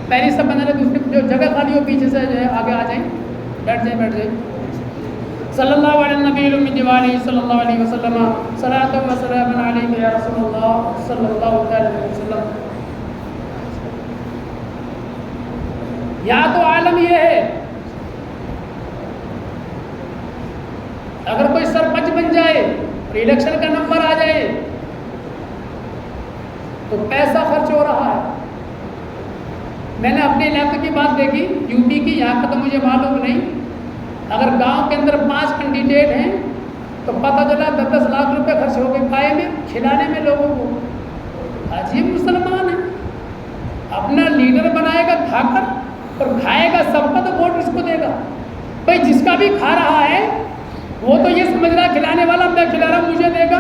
Speaker 1: پہلی سب بنا لیں، دوسری جو جگہ خالی ہو پیچھے سے جو ہے آگے آ جائیں، بیٹھ جائیں۔ صلی اللہ علیہ نبی الامی وعلیہ صلی اللہ علیہ وسلم صلاۃ و سلام علیک یا رسول اللہ صلی اللہ علیہ وسلم۔ یا تو عالم یہ ہے اگر کوئی سرپنچ بن جائے اور الیکشن کا نمبر آ جائے تو پیسہ خرچ ہو رہا ہے۔ میں نے اپنے علاقے کی بات دیکھی، یو پی کی، یہاں کا تو مجھے معلوم نہیں، اگر گاؤں کے اندر 5 کینڈیڈیٹ ہیں تو پتہ چلا 10-10 لاکھ روپے خرچ ہو گئے کھائے میں، کھلانے میں لوگوں کو۔ عجیب مسلمان ہے، اپنا لیڈر بنائے گا کھا کر اور کھائے گا سب کا، تو ووٹ اس کو دے گا۔ بھائی جس کا بھی کھا رہا ہے وہ تو یہ سمجھ رہا کھلانے والا میں کھلا رہا ہوں مجھے دے گا،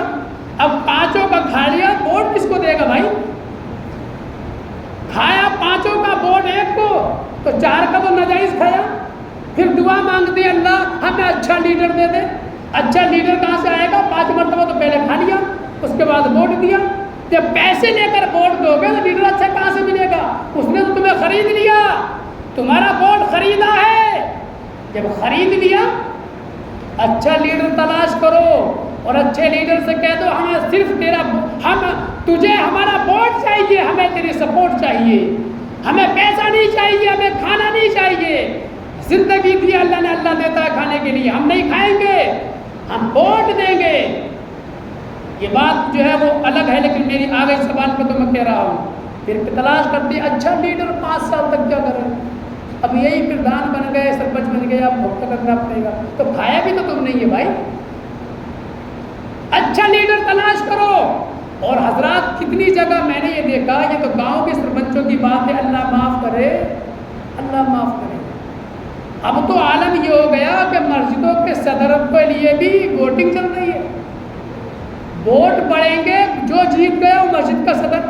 Speaker 1: اب 5 کا کھا لیا، ووٹ کس کو دے گا بھائی؟ کھایا 5 کا ووٹ 1 کو، تو 4 کا تو ناجائز کھایا، پھر دعا مانگتی ہے اللہ ہمیں اچھا لیڈر دے دے۔ اچھا لیڈر کہاں سے آئے گا؟ 5 مرتبہ تو پہلے کھا لیا، اس کے بعد ووٹ دیا۔ جب پیسے لے کر ووٹ دو گے تو لیڈر اچھا کہاں سے ملے گا؟ اس نے تو تمہیں خرید لیا، تمہارا ووٹ خریدا ہے۔ جب خرید لیا، اچھا لیڈر تلاش کرو اور اچھے لیڈر سے کہہ دو ہمیں صرف تجھے ہمارا ووٹ چاہیے، ہمیں تیری سپورٹ چاہیے، ہمیں پیسہ نہیں چاہیے، ہمیں کھانا نہیں چاہیے۔ زندگی دی اللہ نے، اللہ دیتا ہے کھانے کے لیے، ہم نہیں کھائیں گے، ہم ووٹ دیں گے۔ یہ بات جو ہے وہ الگ ہے، لیکن میری آگے زبان پہ تو میں کہہ رہا ہوں پھر تلاش کرتے اچھا لیڈر 5 سال تک کیا کرے، اب یہی پردھان بن گئے، سرپنچ بن گئے، اب بھگت کرنا پڑے گا، تو کھایا بھی تو تم نہیں ہے بھائی، اچھا لیڈر تلاش کرو۔ اور حضرات کتنی جگہ میں نے یہ دیکھا، یہ تو گاؤں کے سرپنچوں کی بات ہے، اللہ معاف کرے، اللہ معاف کرے۔ اب تو عالم یہ ہو گیا کہ مسجدوں کے صدر کے لیے بھی ووٹنگ چل رہی ہے، ووٹ پڑیں گے جو جیت گیا وہ مسجد کا صدر،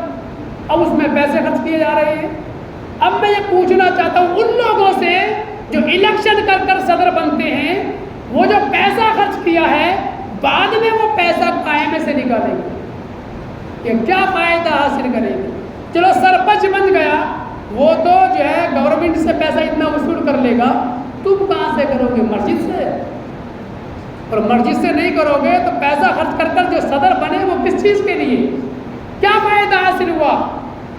Speaker 1: اب اس میں پیسے خرچ کیے جا رہے ہیں۔ اب میں یہ پوچھنا چاہتا ہوں ان لوگوں سے جو الیکشن کر کر صدر بنتے ہیں، وہ جو پیسہ خرچ کیا ہے بعد میں وہ پیسہ قائمے سے نکالیں گے، یہ کیا فائدہ حاصل کریں گے؟ چلو سرپنچ بن گیا، وہ تو جو ہے گورنمنٹ سے پیسہ اتنا وصول کر لے گا، تم کہاں سے کرو گے؟ مسجد سے، اور مسجد سے نہیں کرو گے تو پیسہ خرچ کر کر جو صدر بنے وہ کس چیز کے لیے، کیا فائدہ حاصل ہوا؟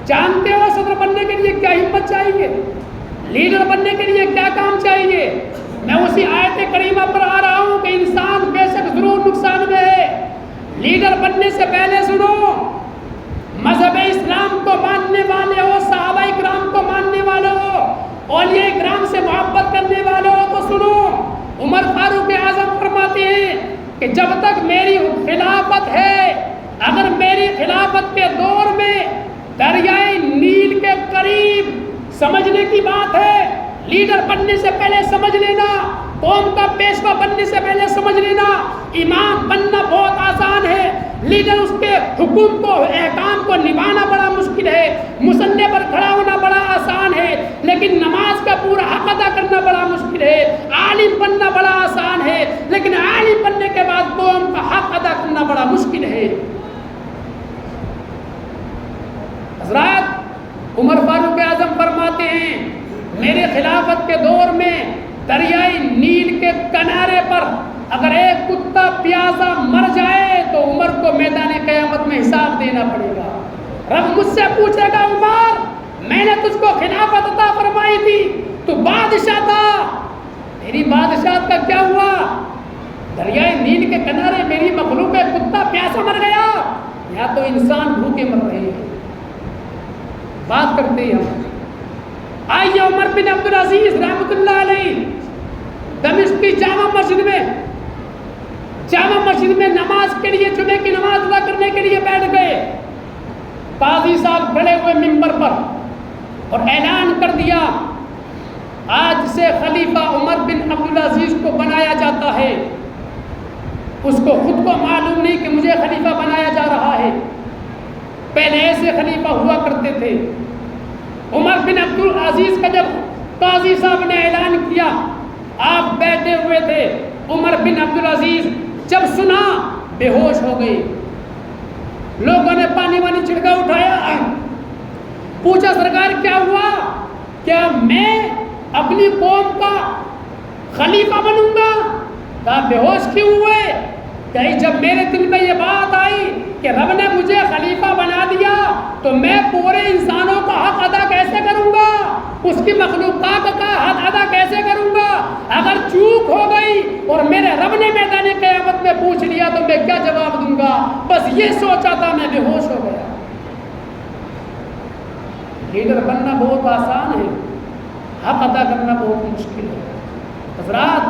Speaker 1: جانتے ہو صدر بننے کے لیے کیا ہمت چاہیے، لیڈر بننے کے لیے کیا کام چاہیے؟ میں اسی آیت کریمہ پر آ رہا ہوں کہ انسان بے شک ضرور نقصان میں ہے۔ لیڈر بننے سے پہلے سنو، مذہب اسلام کو ماننے والے ہو، صحابہ کرام کو ماننے والے ہو، اولیاء کرام سے محبت کرنے والے ہو تو سنو، عمر فاروق اعظم فرماتے ہیں کہ جب تک میری خلافت ہے، اگر میری خلافت کے دور میں دریائے نیل کے قریب، سمجھنے کی بات ہے، لیڈر بننے سے پہلے سمجھ لینا، قوم کا پیشوا بننے سے پہلے سمجھ لینا، امام بننا بہت آسان ہے، لیڈر اس کے حکم کو، احکام کو نبھانا بڑا مشکل ہے، مصلی پر کھڑا ہونا بڑا آسان ہے، لیکن نماز کا پورا حق ادا کرنا بڑا مشکل ہے، عالم بننا بڑا آسان ہے، لیکن عالم بننے کے بعد قوم کا حق ادا کرنا بڑا مشکل ہے۔ حضرات عمر فاروق اعظم فرماتے ہیں میرے خلافت کے دور میں دریائے نیل کے کنارے پر اگر ایک کتا پیاسا مر جائے تو عمر کو میدان قیامت میں حساب دینا پڑے گا۔ رب مجھ سے پوچھے گا عمر میں نے تجھ کو خلافت عطا فرمائی تھی، تو بادشاہ تھا، میری بادشاہت کا کیا ہوا؟ دریائے نیل کے کنارے میری مخلوق ہے، کتا پیاسا مر گیا، یا تو انسان بھوکے مر رہے ہیں۔ بات کرتے ہیں ہم، آئیے عمر بن عبدالعزیز رحمۃ اللہ علیہ دمشق کی جامع مسجد میں نماز کے لیے، جمعے کی نماز ادا کرنے کے لیے بیٹھ گئے۔ قاضی صاحب کھڑے ہوئے منبر پر اور اعلان کر دیا آج سے خلیفہ عمر بن عبدالعزیز کو بنایا جاتا ہے۔ اس کو خود کو معلوم نہیں کہ مجھے خلیفہ بنایا جا رہا ہے، پہلے ایسے خلیفہ ہوا کرتے تھے۔ عمر بن عبدالعزیز کا جب قاضی صاحب نے اعلان کیا، آپ بیٹھے ہوئے تھے، عمر بن عبدالعزیز جب سنا بے ہوش ہو گئے۔ لوگوں نے پانی وانی چھڑکا اٹھایا، پوچھا سرکار کیا ہوا؟ کیا میں اپنی قوم کا خلیفہ بنوں گا؟ کہا بے ہوش کیوں ہوئے؟ کہ جب میرے دل میں یہ بات آئی کہ رب نے مجھے خلیفہ بنا دیا تو میں پورے انسانوں کا حق ادا کیسے کروں گا، اس کی مخلوقات کا حق ادا کیسے کروں گا؟ اگر چوک ہو گئی اور میرے رب نے میدان قیامت میں پوچھ لیا تو میں کیا جواب دوں گا؟ بس یہ سوچا تھا، میں بے ہوش ہو گیا۔ لیڈر بننا بہت آسان ہے، حق ادا کرنا بہت مشکل ہے۔ حضرات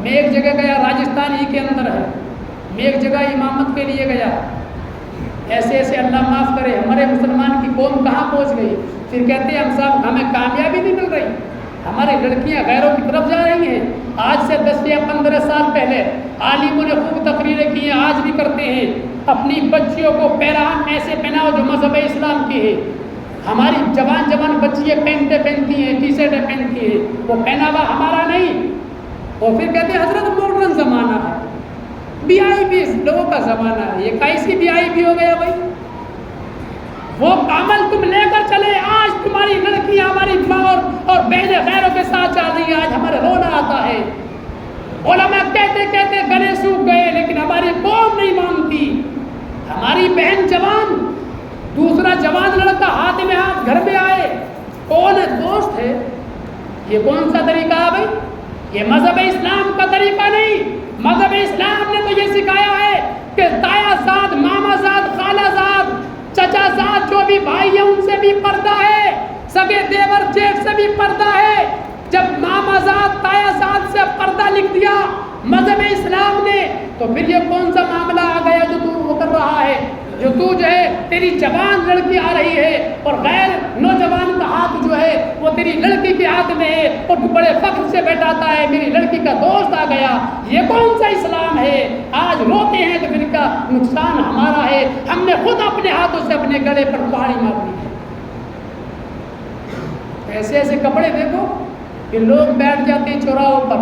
Speaker 1: میں ایک جگہ گیا، راجستھان ہی کے اندر ہے، میں ایک جگہ امامت کے لیے گیا، ایسے ایسے اللہ معاف کرے ہمارے مسلمان کی قوم کہاں پہنچ گئی۔ پھر کہتے ہیں ہم صاحب ہمیں کامیابی نہیں مل رہی، ہماری لڑکیاں غیروں کی طرف جا رہی ہیں۔ آج سے 10 یا 15 سال پہلے عالموں نے خوب تقریریں کی ہیں، آج بھی کرتے ہیں، اپنی بچیوں کو پیراہن ایسے پہناؤ جو مذہب اسلام کی ہے۔ ہماری جوان بچیاں پینٹیں پہنتی ہیں، ٹی شرٹیں پہنتی ہیں، وہ پہناوا ہمارا نہیں۔ اور پھر کہتے ہیں حضرت ماڈرن زمانہ ہے، بی آئی بی لوگوں کا زمانہ ہے۔ یہ کیسی بی آئی بی ہو گیا بھائی؟ وہ عمل تم لے کر چلے، آج تمہاری لڑکیاں ہماری ماں اور بہنیں غیروں کے ساتھ چل رہی ہیں، آج ہمارے رونا آتا ہے۔ علماء کہتے کہتے گلے سوکھ گئے، لیکن ہماری قوم نہیں مانتی۔ ہماری بہن جوان، دوسرا جوان لڑکا ہاتھ میں ہاتھ گھر میں آئے، کون ہے دوست ہے؟ یہ کون سا طریقہ ہے بھائی؟ یہ مذہب اسلام کا طریقہ نہیں۔ مذہب اسلام نے تو یہ سکھایا ہے کہ تایا زاد، ماما زاد، خالہ زاد، چچا ساتھ جو بھی بھائی ہیں ان سے بھی پردہ ہے، سگے دیور جیٹھ سے بھی پردہ ہے۔ جب مامازاد تایازاد سے پردہ لکھ دیا مذہب اسلام نے، تو پھر یہ کون سا معاملہ آ گیا جو تو وہ کر رہا ہے، جو تو جو ہے تیری جوان لڑکی آ رہی ہے اور غیر نوجوان کا ہاتھ جو ہے وہ تیری لڑکی کے ہاتھ میں ہے اور تو بڑے فخر سے بیٹھاتا ہے میری لڑکی کا دوست آ گیا۔ یہ کون سا اسلام ہے؟ آج روتے ہیں تو پھر کا نقصان ہمارا ہے، ہم نے خود اپنے ہاتھوں سے اپنے گلے پر پہاڑی مار دی ہے۔ ایسے ایسے کپڑے دیکھو کہ لوگ بیٹھ جاتے ہیں چوراہوں پر،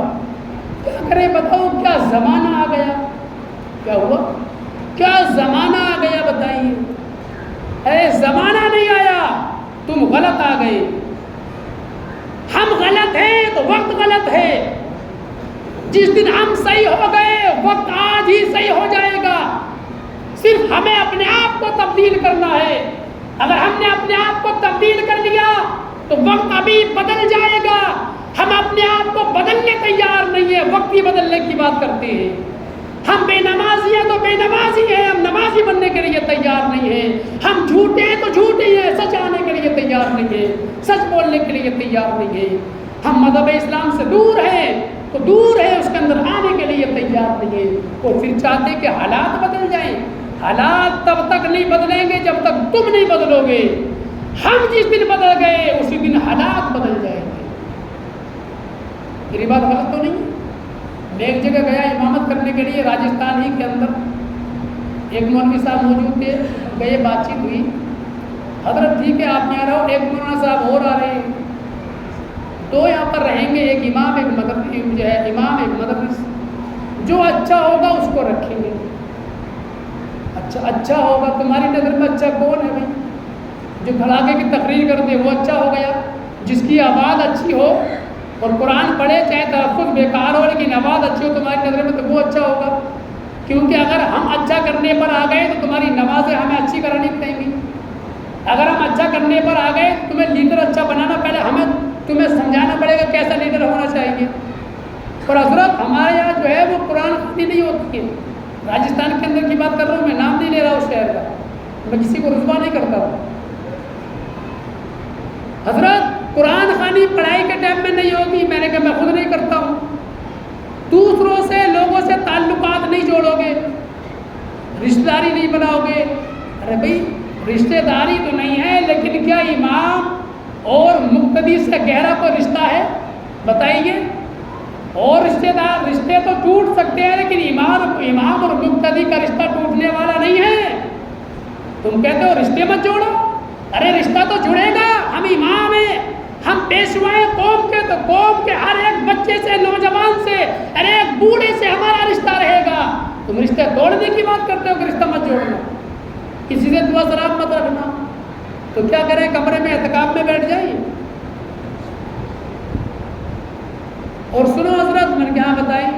Speaker 1: کیا کریں بتاؤ؟ کیا زمانہ آ گیا، کیا ہوا، کیا زمانہ آ گیا بتائیے؟ اے زمانہ نہیں آیا، تم غلط آ گئے۔ ہم غلط ہیں تو وقت غلط ہے، جس دن ہم صحیح ہو گئے وقت آج ہی صحیح ہو جائے گا، صرف ہمیں اپنے آپ کو تبدیل کرنا ہے۔ اگر ہم نے اپنے آپ کو تبدیل کر لیا تو وقت ابھی بدل جائے گا۔ ہم اپنے آپ کو بدلنے تیار نہیں ہیں، وقت ہی بدلنے کی بات کرتے ہیں۔ ہم بے نمازی ہیں تو بے نمازی ہیں، ہم نمازی بننے کے لیے تیار نہیں ہیں۔ ہم جھوٹے ہیں تو جھوٹے ہیں، سچ آنے کے لیے تیار نہیں ہیں، سچ بولنے کے لیے تیار نہیں ہیں۔ ہم مذہب اسلام سے دور ہیں تو دور ہے، اس کے اندر آنے کے لیے تیار نہیں ہیں، اور پھر چاہتے کہ حالات بدل جائیں۔ حالات تب تک نہیں بدلیں گے جب تک تم نہیں بدلو گے۔ ہم جس دن بدل گئے اسی دن حالات بدل جائیں گے۔ میری بات غلط تو نہیں؟ میں ایک جگہ گیا امامت کرنے کے لیے راجستھان ہی کے اندر، ایک مولوی صاحب موجود تھے، گئے بات چیت ہوئی، حضرت ٹھیک ہے آپ یہاں رہو، ایک مولانا صاحب اور آ رہے ہیں، دو یہاں پر رہیں گے، ایک امام ایک مدرس جو ہے، امام ایک مدرس، جو اچھا ہوگا اس کو رکھیں گے۔ اچھا ہوگا تمہاری نظر میں اچھا کون ہے بھائی؟ جو دھڑاکے کی تقریر کر دے وہ اچھا ہو گیا؟ جس کی آواز اچھی ہو اور قرآن پڑھے چاہے تلفظ بیکار ہو لیکن آواز اچھی ہو تمہاری نظر میں تو وہ اچھا ہوگا؟ کیونکہ اگر ہم اچھا کرنے پر آ گئے تو تمہاری نمازیں ہمیں اچھی کرانی پڑیں گی۔ اگر ہم اچھا کرنے پر آ گئے تو تمہیں لیڈر اچھا بنانا، پہلے ہمیں تمہیں سمجھانا پڑے گا کیسا لیڈر ہونا چاہیے۔ اور حضرت ہمارے یہاں جو ہے وہ قرآن خوانی نہیں ہوتی ہے۔ راجستھان کے اندر کی بات کر رہا ہوں، میں نام نہیں لے رہا اس شہر کا، میں کسی کو رسوا نہیں کرتا ہوں۔ حضرت قرآن خوانی پڑھائی کے ٹائم میں نہیں ہوگی، میں نے کہا میں خود نہیں کرتا ہوں۔ دوسروں سے لوگوں سے تعلقات نہیں جوڑو گے، رشتہ داری نہیں بناؤ گے۔ ارے بھائی رشتہ داری تو نہیں ہے، لیکن کیا امام اور مقتدی سے گہرا کوئی رشتہ ہے؟ بتائیے۔ اور رشتے تو ٹوٹ سکتے ہیں لیکن امام اور مقتدی کا رشتہ ٹوٹنے والا نہیں ہے۔ تم کہتے ہو رشتے مت جوڑو، ارے رشتہ تو جڑے گا۔ ہم امام ہیں، ہم پیشوائے قوم کے، تو قوم کے ہر ایک بچے سے، نوجوان سے، ہر ایک بوڑھے سے ہمارا رشتہ رہے گا۔ تم رشتے توڑنے کی بات کرتے ہو کہ رشتہ مت جوڑنا، کسی سے دعا سلام مت رکھنا، تو کیا کریں کمرے میں اعتکاف میں بیٹھ جائیں؟ اور سنو حضرت، میں نے کیا بتائیں،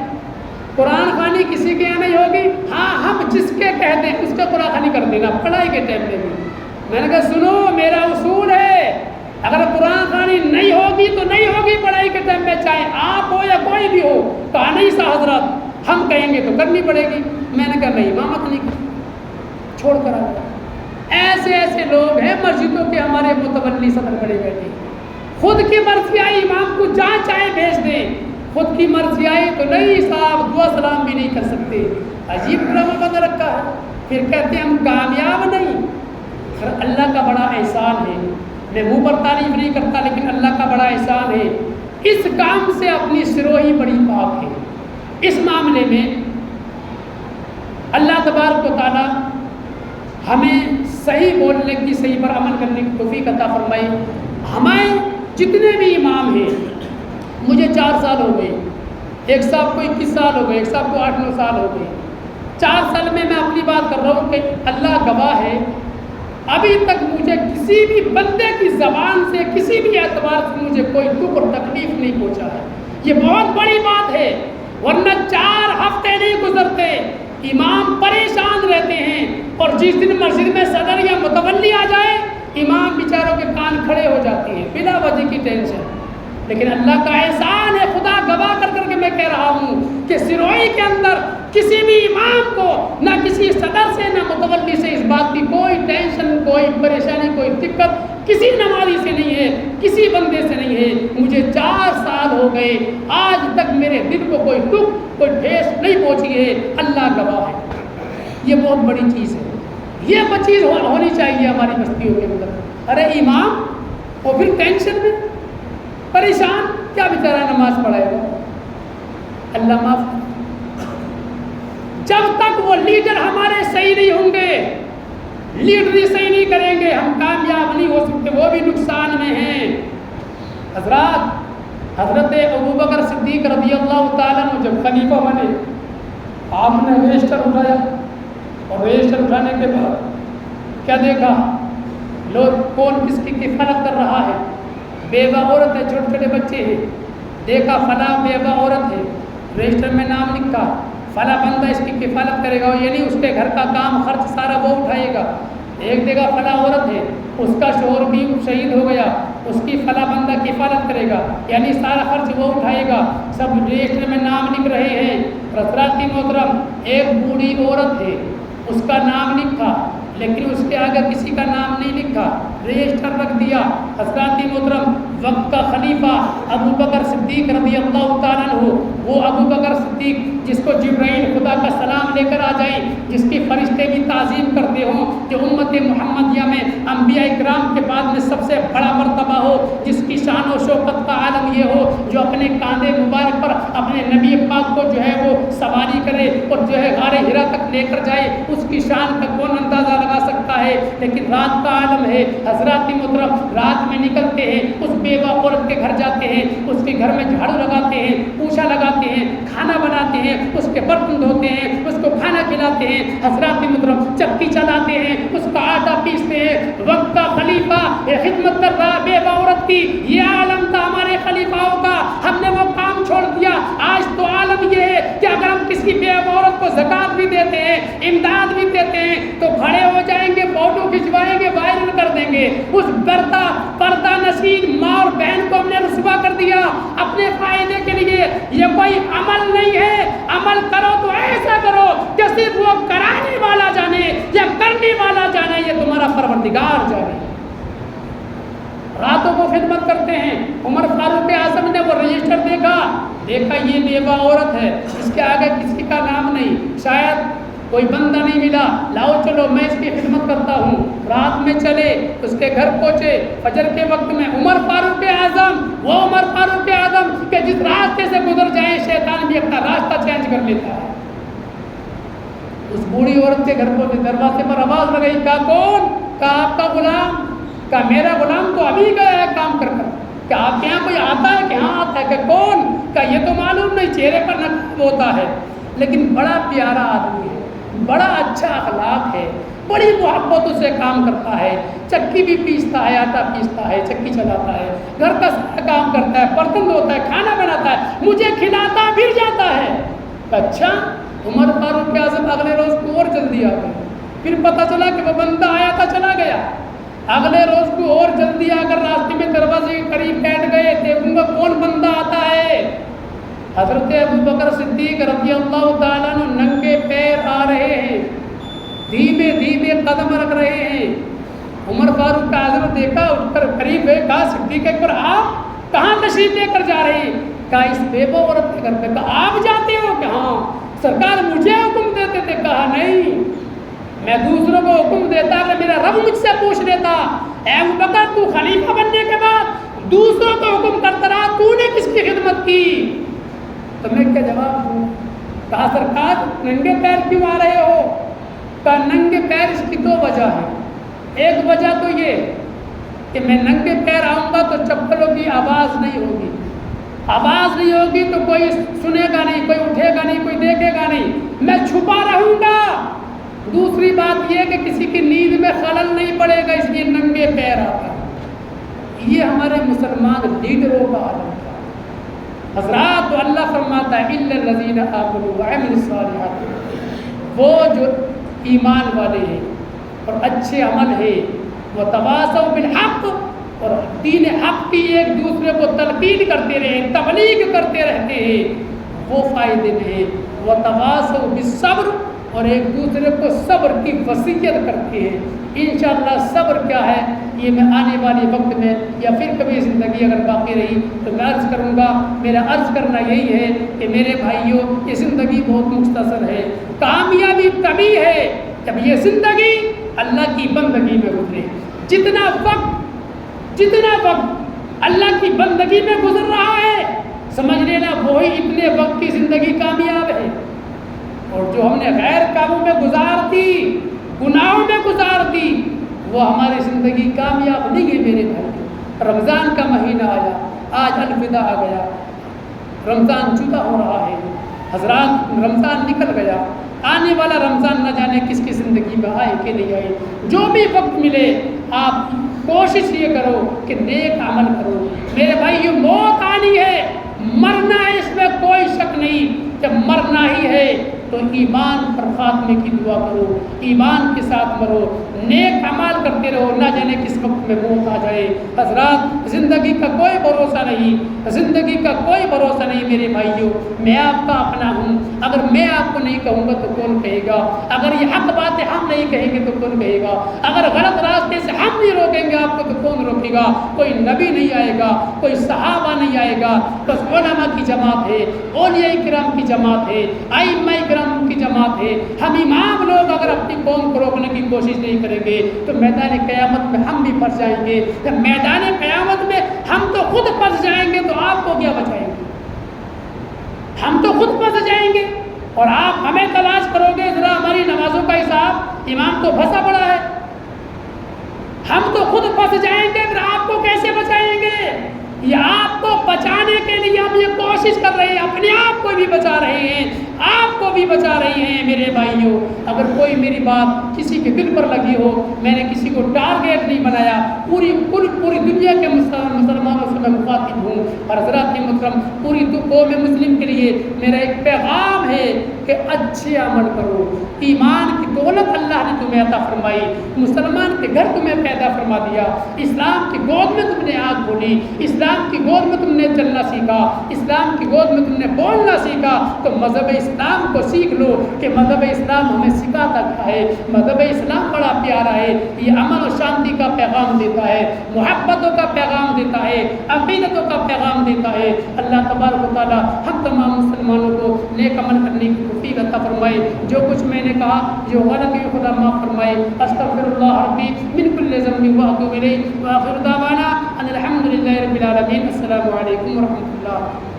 Speaker 1: قرآن خوانی کسی کے یہاں نہیں ہوگی، ہاں ہم جس کے کہتے ہیں اس کا قرآن خوانی کر دینا پڑھائی کے ٹائم میں بھی۔ میں نے کہا سنو میرا اصول ہے، اگر قرآن خوانی نہیں ہوگی تو نہیں ہوگی پڑھائی کے ٹائم میں، چاہے آپ ہو یا کوئی بھی ہو۔ کہا نہیں سا حضرت ہم کہیں گے تو کرنی پڑے گی۔ میں نے کہا میں امامت نہیں کروں، چھوڑ کر آ گیا۔ ایسے ایسے لوگ ہیں مسجدوں کے ہمارے متولی صدر بڑے بیٹھے، خود کی مرضی آئی امام کو جہاں چاہے بھیج دیں، خود کی مرضی آئی تو نہیں صاحب دعا سلام بھی نہیں کر سکتے۔ عجیب ڈرامہ بنا رکھا ہے، پھر کہتے ہیں ہم کامیاب نہیں۔ اللہ کا بڑا احسان ہے، میں منہ پر تعریف نہیں کرتا لیکن اللہ کا بڑا احسان ہے، اس کام سے اپنی سروہی بڑی پاک ہے۔ اس معاملے میں اللہ تبارک و تعالی ہمیں صحیح بولنے کی، صحیح پر عمل کرنے کی توفیق عطا فرمائے۔ ہمیں جتنے بھی امام ہیں، مجھے 4 سال ہو گئے، ایک صاحب کو 21 سال ہو گئے، ایک صاحب کو 8-9 سال ہو گئے۔ 4 سال میں اپنی بات کر رہا ہوں کہ اللہ گواہ ہے، ابھی تک مجھے کسی بھی بندے کی زبان سے، کسی بھی اعتبار سے مجھے کوئی دکھ اور تکلیف نہیں پہنچا ہے۔ یہ بہت بڑی بات ہے، ورنہ 4 ہفتے نہیں گزرتے، امام پریشان رہتے ہیں، اور جس دن مسجد میں صدر یا متولی آ جائے امام بیچاروں کے کان کھڑے ہو جاتی ہیں بلا وجہ کی ٹینشن۔ لیکن اللہ کا احسان ہے، خدا گواہ کر کر کے میں کہہ رہا ہوں کہ سروئی کے اندر کسی بھی امام کو نہ کسی صدر سے نہ متولی سے اس بات کی کوئی ٹینشن، کوئی پریشانی، کوئی دقت کسی نمازی سے نہیں ہے، کسی بندے سے نہیں ہے۔ مجھے 4 سال ہو گئے، آج تک میرے دل کو کوئی دکھ، کوئی ٹھیس نہیں پہنچی ہے، اللہ گواہ ہے۔ یہ بہت بڑی چیز ہے، یہ چیز ہونی چاہیے ہماری بستیوں کے اندر۔ ارے امام وہ پھر ٹینشن میں پریشان، کیا بیچارہ نماز پڑھائے گا؟ اللہ معاف۔ جب تک وہ لیڈر ہمارے صحیح نہیں ہوں گے، لیڈری صحیح نہیں کریں گے، ہم کامیاب نہیں ہو سکتے، وہ بھی نقصان میں ہیں۔ حضرات، حضرت ابوبکر صدیق رضی اللہ تعالیٰ عنہ جب خلیفہ بنے، آپ نے رجسٹر اٹھایا، اور رجسٹر اٹھانے کے بعد کیا دیکھا؟ لوگ کون کس کی کفالت کر رہا ہے؟ بیوہ عورت ہے، چھوٹے چھوٹے بچے ہیں، دیکھا فلاں بیوہ عورت ہے، رجسٹر میں نام لکھا، فلاں بندہ اس کی کفالت کرے گا، یعنی اس کے گھر کا کام خرچ سارا وہ اٹھائے گا۔ ایک جگہ فلاں عورت ہے، اس کا شوہر بھی شہید ہو گیا، اس کی فلاں بندہ کفالت کرے گا، یعنی سارا خرچ وہ اٹھائے گا، سب رجسٹر میں نام لکھ رہے ہیں۔ حضرات محترم، ایک بوڑھی عورت ہے، اس کا نام لکھا لیکن اس کے آگے کسی کا نام نہیں لکھا، رجسٹر رکھ دیا۔ حضرات محترم، وقت کا خلیفہ ابو بکر صدیق رضی اللہ تعالیٰ عنہ، وہ ابو بکر صدیق جس کو جبرائیل خدا کا سلام لے کر آ جائیں، جس کی فرشتے بھی تعظیم کرتے ہوں، جو امت محمدیہ میں انبیاء اکرام کے بعد میں سب سے بڑا مرتبہ ہو، جس کی شان و شوکت کا عالم یہ ہو، جو اپنے کاندھے مبارک پر اپنے نبی پاک کو جو ہے وہ سواری کرے اور جو ہے غار ہرا تک لے کر جائے، اس کی شان کا کون اندازہ لگا سکتا ہے؟ لیکن رات کا عالم ہے۔ حضرات محترم، رات میں نکلتے ہیں، اس بیوہ عورت کے گھر جاتے ہیں، اس کے گھر میں جھاڑو لگاتے ہیں، پوچھا لگاتے ہیں، کھانا بناتے ہیں، اس کے برتن دھوتے ہیں، اس کو کھانا کھلاتے ہیں۔ حضرات محترم، چکی چلاتے ہیں، اس کا آٹا پیستے ہیں۔ وقت کا خلیفہ خدمت کر رہا بیوہ عورت کی، یہ عالم تھا ہمارے خلیفاؤں کا، ہم نے وہ کام چھوڑ دیا۔ آج تو عالم یہ ہے کہ اگر ہم کسی بیوہ عورت کو زکوٰۃ بھی دیتے ہیں، امداد بھی دیتے ہیں، تو کھڑے ہو جائیں گے، فوٹو کھنچوائیں گے، وائرل کر دیں گے۔ اس پردہ نشین ماں اور بہن کو ہم نے رسوا کر دیا اپنے فائدے کے لیے۔ یہ کوئی عمل نہیں ہے، عمل کرو تو ایسا کرو کہ صرف وہ کرانے والا جانے یا کرنے والا جانے، یہ تمہارا پروردگار جانے۔ راتوں کو خدمت کرتے ہیں۔ عمر فاروق اعظم نے وہ رجسٹر دیکھا یہ بیوہ عورت ہے، اس کے آگے کسی کا نام نہیں، شاید کوئی بندہ نہیں ملا، لاؤ چلو میں اس کی خدمت کرتا ہوں۔ رات میں چلے، اس کے گھر پہنچے، فجر کے وقت میں عمر فاروق اعظم، وہ عمر فاروق اعظم کہ جس راستے سے گزر جائے شیطان بھی اپنا راستہ چینج کر لیتا ہے۔ اس بوڑھی عورت کے گھر پہنچے، دروازے پر آواز لگائی، کہا کون؟ کہا آپ کا غلام۔ کہا میرا غلام تو ابھی گیا ہے کام کر کر۔ کہ آپ کے یہاں کوئی آتا ہے؟ کہ ہاں آتا ہے۔ کہ کون؟ کہ یہ تو معلوم نہیں، چہرے پر نقاب ہوتا ہے، لیکن بڑا پیارا آدمی ہے، بڑا اچھا اخلاق ہے، بڑی محبتوں سے کام کرتا ہے، چکی بھی پیستا ہے، آٹا پیستا ہے، چکی چلاتا ہے، گھر کا سارا کام کرتا ہے، برتن دھوتا ہے، کھانا بناتا ہے، مجھے کھلاتا پھر جاتا ہے۔ اچھا، عمر فاروق اعظم اگلے روز کو اور جلدی آ گئے، پھر پتہ چلا کہ وہ بندہ آیا تھا چلا گیا۔ اگلے روز کو اور جلدی آ کر راستے میں دروازے کے قریب بیٹھ گئے، دیکھوں گا کون بندہ آتا ہے۔ حضرت ابوبکر صدیق رضی اللہ تعالیٰ عنہ ننگے پیر آ رہے ہیں، دھیمے دھیمے قدم رکھ رہے ہیں۔ عمر فاروق اعظم نے دیکھا، اٹھ کر قریب گئے، کہا صدیق اکبر آپ کہاں تشریف لے کر جا رہے ہیں؟ کہا اس بیوہ عورت کے گھر پہ۔ کہا آپ جاتے ہو؟ کہ ہاں سرکار مجھے حکم دیتے تھے۔ کہا نہیں، میں دوسروں کو حکم دیتا کہ میرا رب مجھ سے پوچھ لیتا، اے ابوبکر تو خلیفہ بننے کے بعد دوسروں کو حکم کرتا رہا، تو نے کس کی خدمت کی؟ تو میں کیا جواب دوں؟ کہا سرکار ننگے پیر کیوں آ رہے ہو؟ کہا ننگے پیر اس کی 2 وجہ ہے۔ ایک وجہ تو یہ کہ میں ننگے پیر آؤں گا تو چپلوں کی آواز نہیں ہوگی، آواز نہیں ہوگی تو کوئی سنے گا نہیں، کوئی اٹھے گا نہیں، کوئی دیکھے گا نہیں، میں چھپا رہوں گا۔ دوسری بات یہ کہ کسی کی نیند میں خلل نہیں پڑے گا، اس لیے ننگے پیر آتا ہے۔ یہ ہمارے مسلمان لیڈروں کا عالم تھا۔ حضرات، تو اللہ فرماتا ہے اِلَّا الَّذِينَ آمَنُوا وَعَمِلُوا الصَّالِحَاتِ، وہ جو ایمان والے ہیں اور اچھے عمل ہے، وَتَوَاصَوْا بِالْحَقِّ، اور دین حق کی ایک دوسرے کو تلقین کرتے رہے، تبلیغ کرتے رہتے ہیں، وہ فائدے میں ہیں، وتواصوا بالصبر، اور ایک دوسرے کو صبر کی وصیت کرتے ہیں۔ انشاءاللہ صبر کیا ہے یہ میں آنے والے وقت میں یا پھر کبھی زندگی اگر باقی رہی تو میں عرض کروں گا۔ میرا عرض کرنا یہی ہے کہ میرے بھائیوں یہ زندگی بہت مختصر ہے، کامیابی تبھی ہے جب یہ زندگی اللہ کی بندگی میں گزرے۔ جتنا وقت اللہ کی بندگی میں گزر رہا ہے سمجھ لینا وہی اتنے وقت کی زندگی کامیاب ہے، اور جو ہم نے غیر کاموں میں گزار دی، گناہوں میں گزار دی، وہ ہماری زندگی کامیاب نہیں ہے میرے بھائی۔ رمضان کا مہینہ آیا، آج الوداع آ گیا، رمضان جدا ہو رہا ہے حضرات، رمضان نکل گیا، آنے والا رمضان نہ جانے کس کی زندگی میں آئے کہ نہیں آئے۔ جو بھی وقت ملے آپ کوشش یہ کرو کہ نیک عمل کرو۔ میرے بھائی یہ موت آنی ہے، مرنا ہے، اس میں کوئی شک نہیں۔ جب مرنا ہی ہے تو ایمان پر خاتمے کی دعا کرو، ایمان کے ساتھ مرو، نیک اعمال کرتے رہو، نہ جانے کس وقت میں موت آ جائے۔ حضرات زندگی کا کوئی بھروسہ نہیں، زندگی کا کوئی بھروسہ نہیں میرے بھائیوں۔ میں آپ کا اپنا ہوں، اگر میں آپ کو نہیں کہوں گا تو کون کہے گا؟ اگر یہ حق باتیں ہم نہیں کہیں گے تو کون کہے گا؟ اگر غلط راستے سے ہم نہیں روکیں گے آپ کو تو کون روکے گا؟ کوئی نبی نہیں آئے گا، کوئی صحابہ نہیں آئے گا، بس علماء کی جماعت ہے، اولیاء کرام کی جماعت ہے، ائمہ کرام کی جماعت ہے۔ ہم امام لوگ اگر اپنی قوم کو روکنے کی کوشش نہیں کریں گے تو میدان قیامت میں ہم بھی پھنس جائیں گے۔ جب میدان قیامت میں ہم تو خود پھنس جائیں گے تو آپ کو کیا بچائیں گے؟ ہم تو خود پھنس جائیں گے، اور آپ ہمیں تلاش کرو گے ذرا ہماری نمازوں کا حساب، امام تو پھنسا پڑا ہے۔ ہم تو خود پھنس جائیں گے، پھر آپ کو کیسے بچائیں گے؟ یہ آپ کو بچانے کے لیے ہم یہ کوشش کر رہے ہیں، اپنے آپ کو بھی بچا رہے ہیں، آپ کو بھی بچا رہے ہیں میرے بھائیوں۔ اگر کوئی میری بات کسی کے دل پر لگی ہو، میں نے کسی کو ٹارگیٹ نہیں بنایا، پوری دنیا کے مسلمانوں سے میں مخاطب ہوں، اور حضرات محترم پوری قوم مسلم کے لیے میرا ایک پیغام ہے کہ اچھے عمل کرو۔ ایمان کی دولت اللہ نے تمہیں عطا فرمائی، مسلمان کے گھر تمہیں پیدا فرما دیا، اسلام کی گود میں تم نے آنکھ کھولی، اسلام کی گود میں تم نے چلنا سیکھا، اسلام کی گود میں تم نے بولنا سیکھا، تو مذہب اسلام کو سیکھ لو کہ مذہب اسلام ہمیں سکھاتا کیا ہے۔ مذہب اسلام بڑا پیارا ہے، یہ امن و شانتی کا پیغام دیتا ہے، محبتوں کا پیغام دیتا ہے، عقیدتوں کا پیغام دیتا ہے۔ اللہ تبارک و تعالی ہم تمام مسلمانوں کو نیک عمل کرنے کی توفیق عطا فرمائے۔ جو کچھ میں نے کہا جو غلط ہے خدا معاف فرمائے۔ استغفر اللہ ربی من کل ذنب واتوب الیہ، وآخر دعوانا ان الحمد للہ رب العالمین۔ السلام علیکم ورحمۃ اللہ۔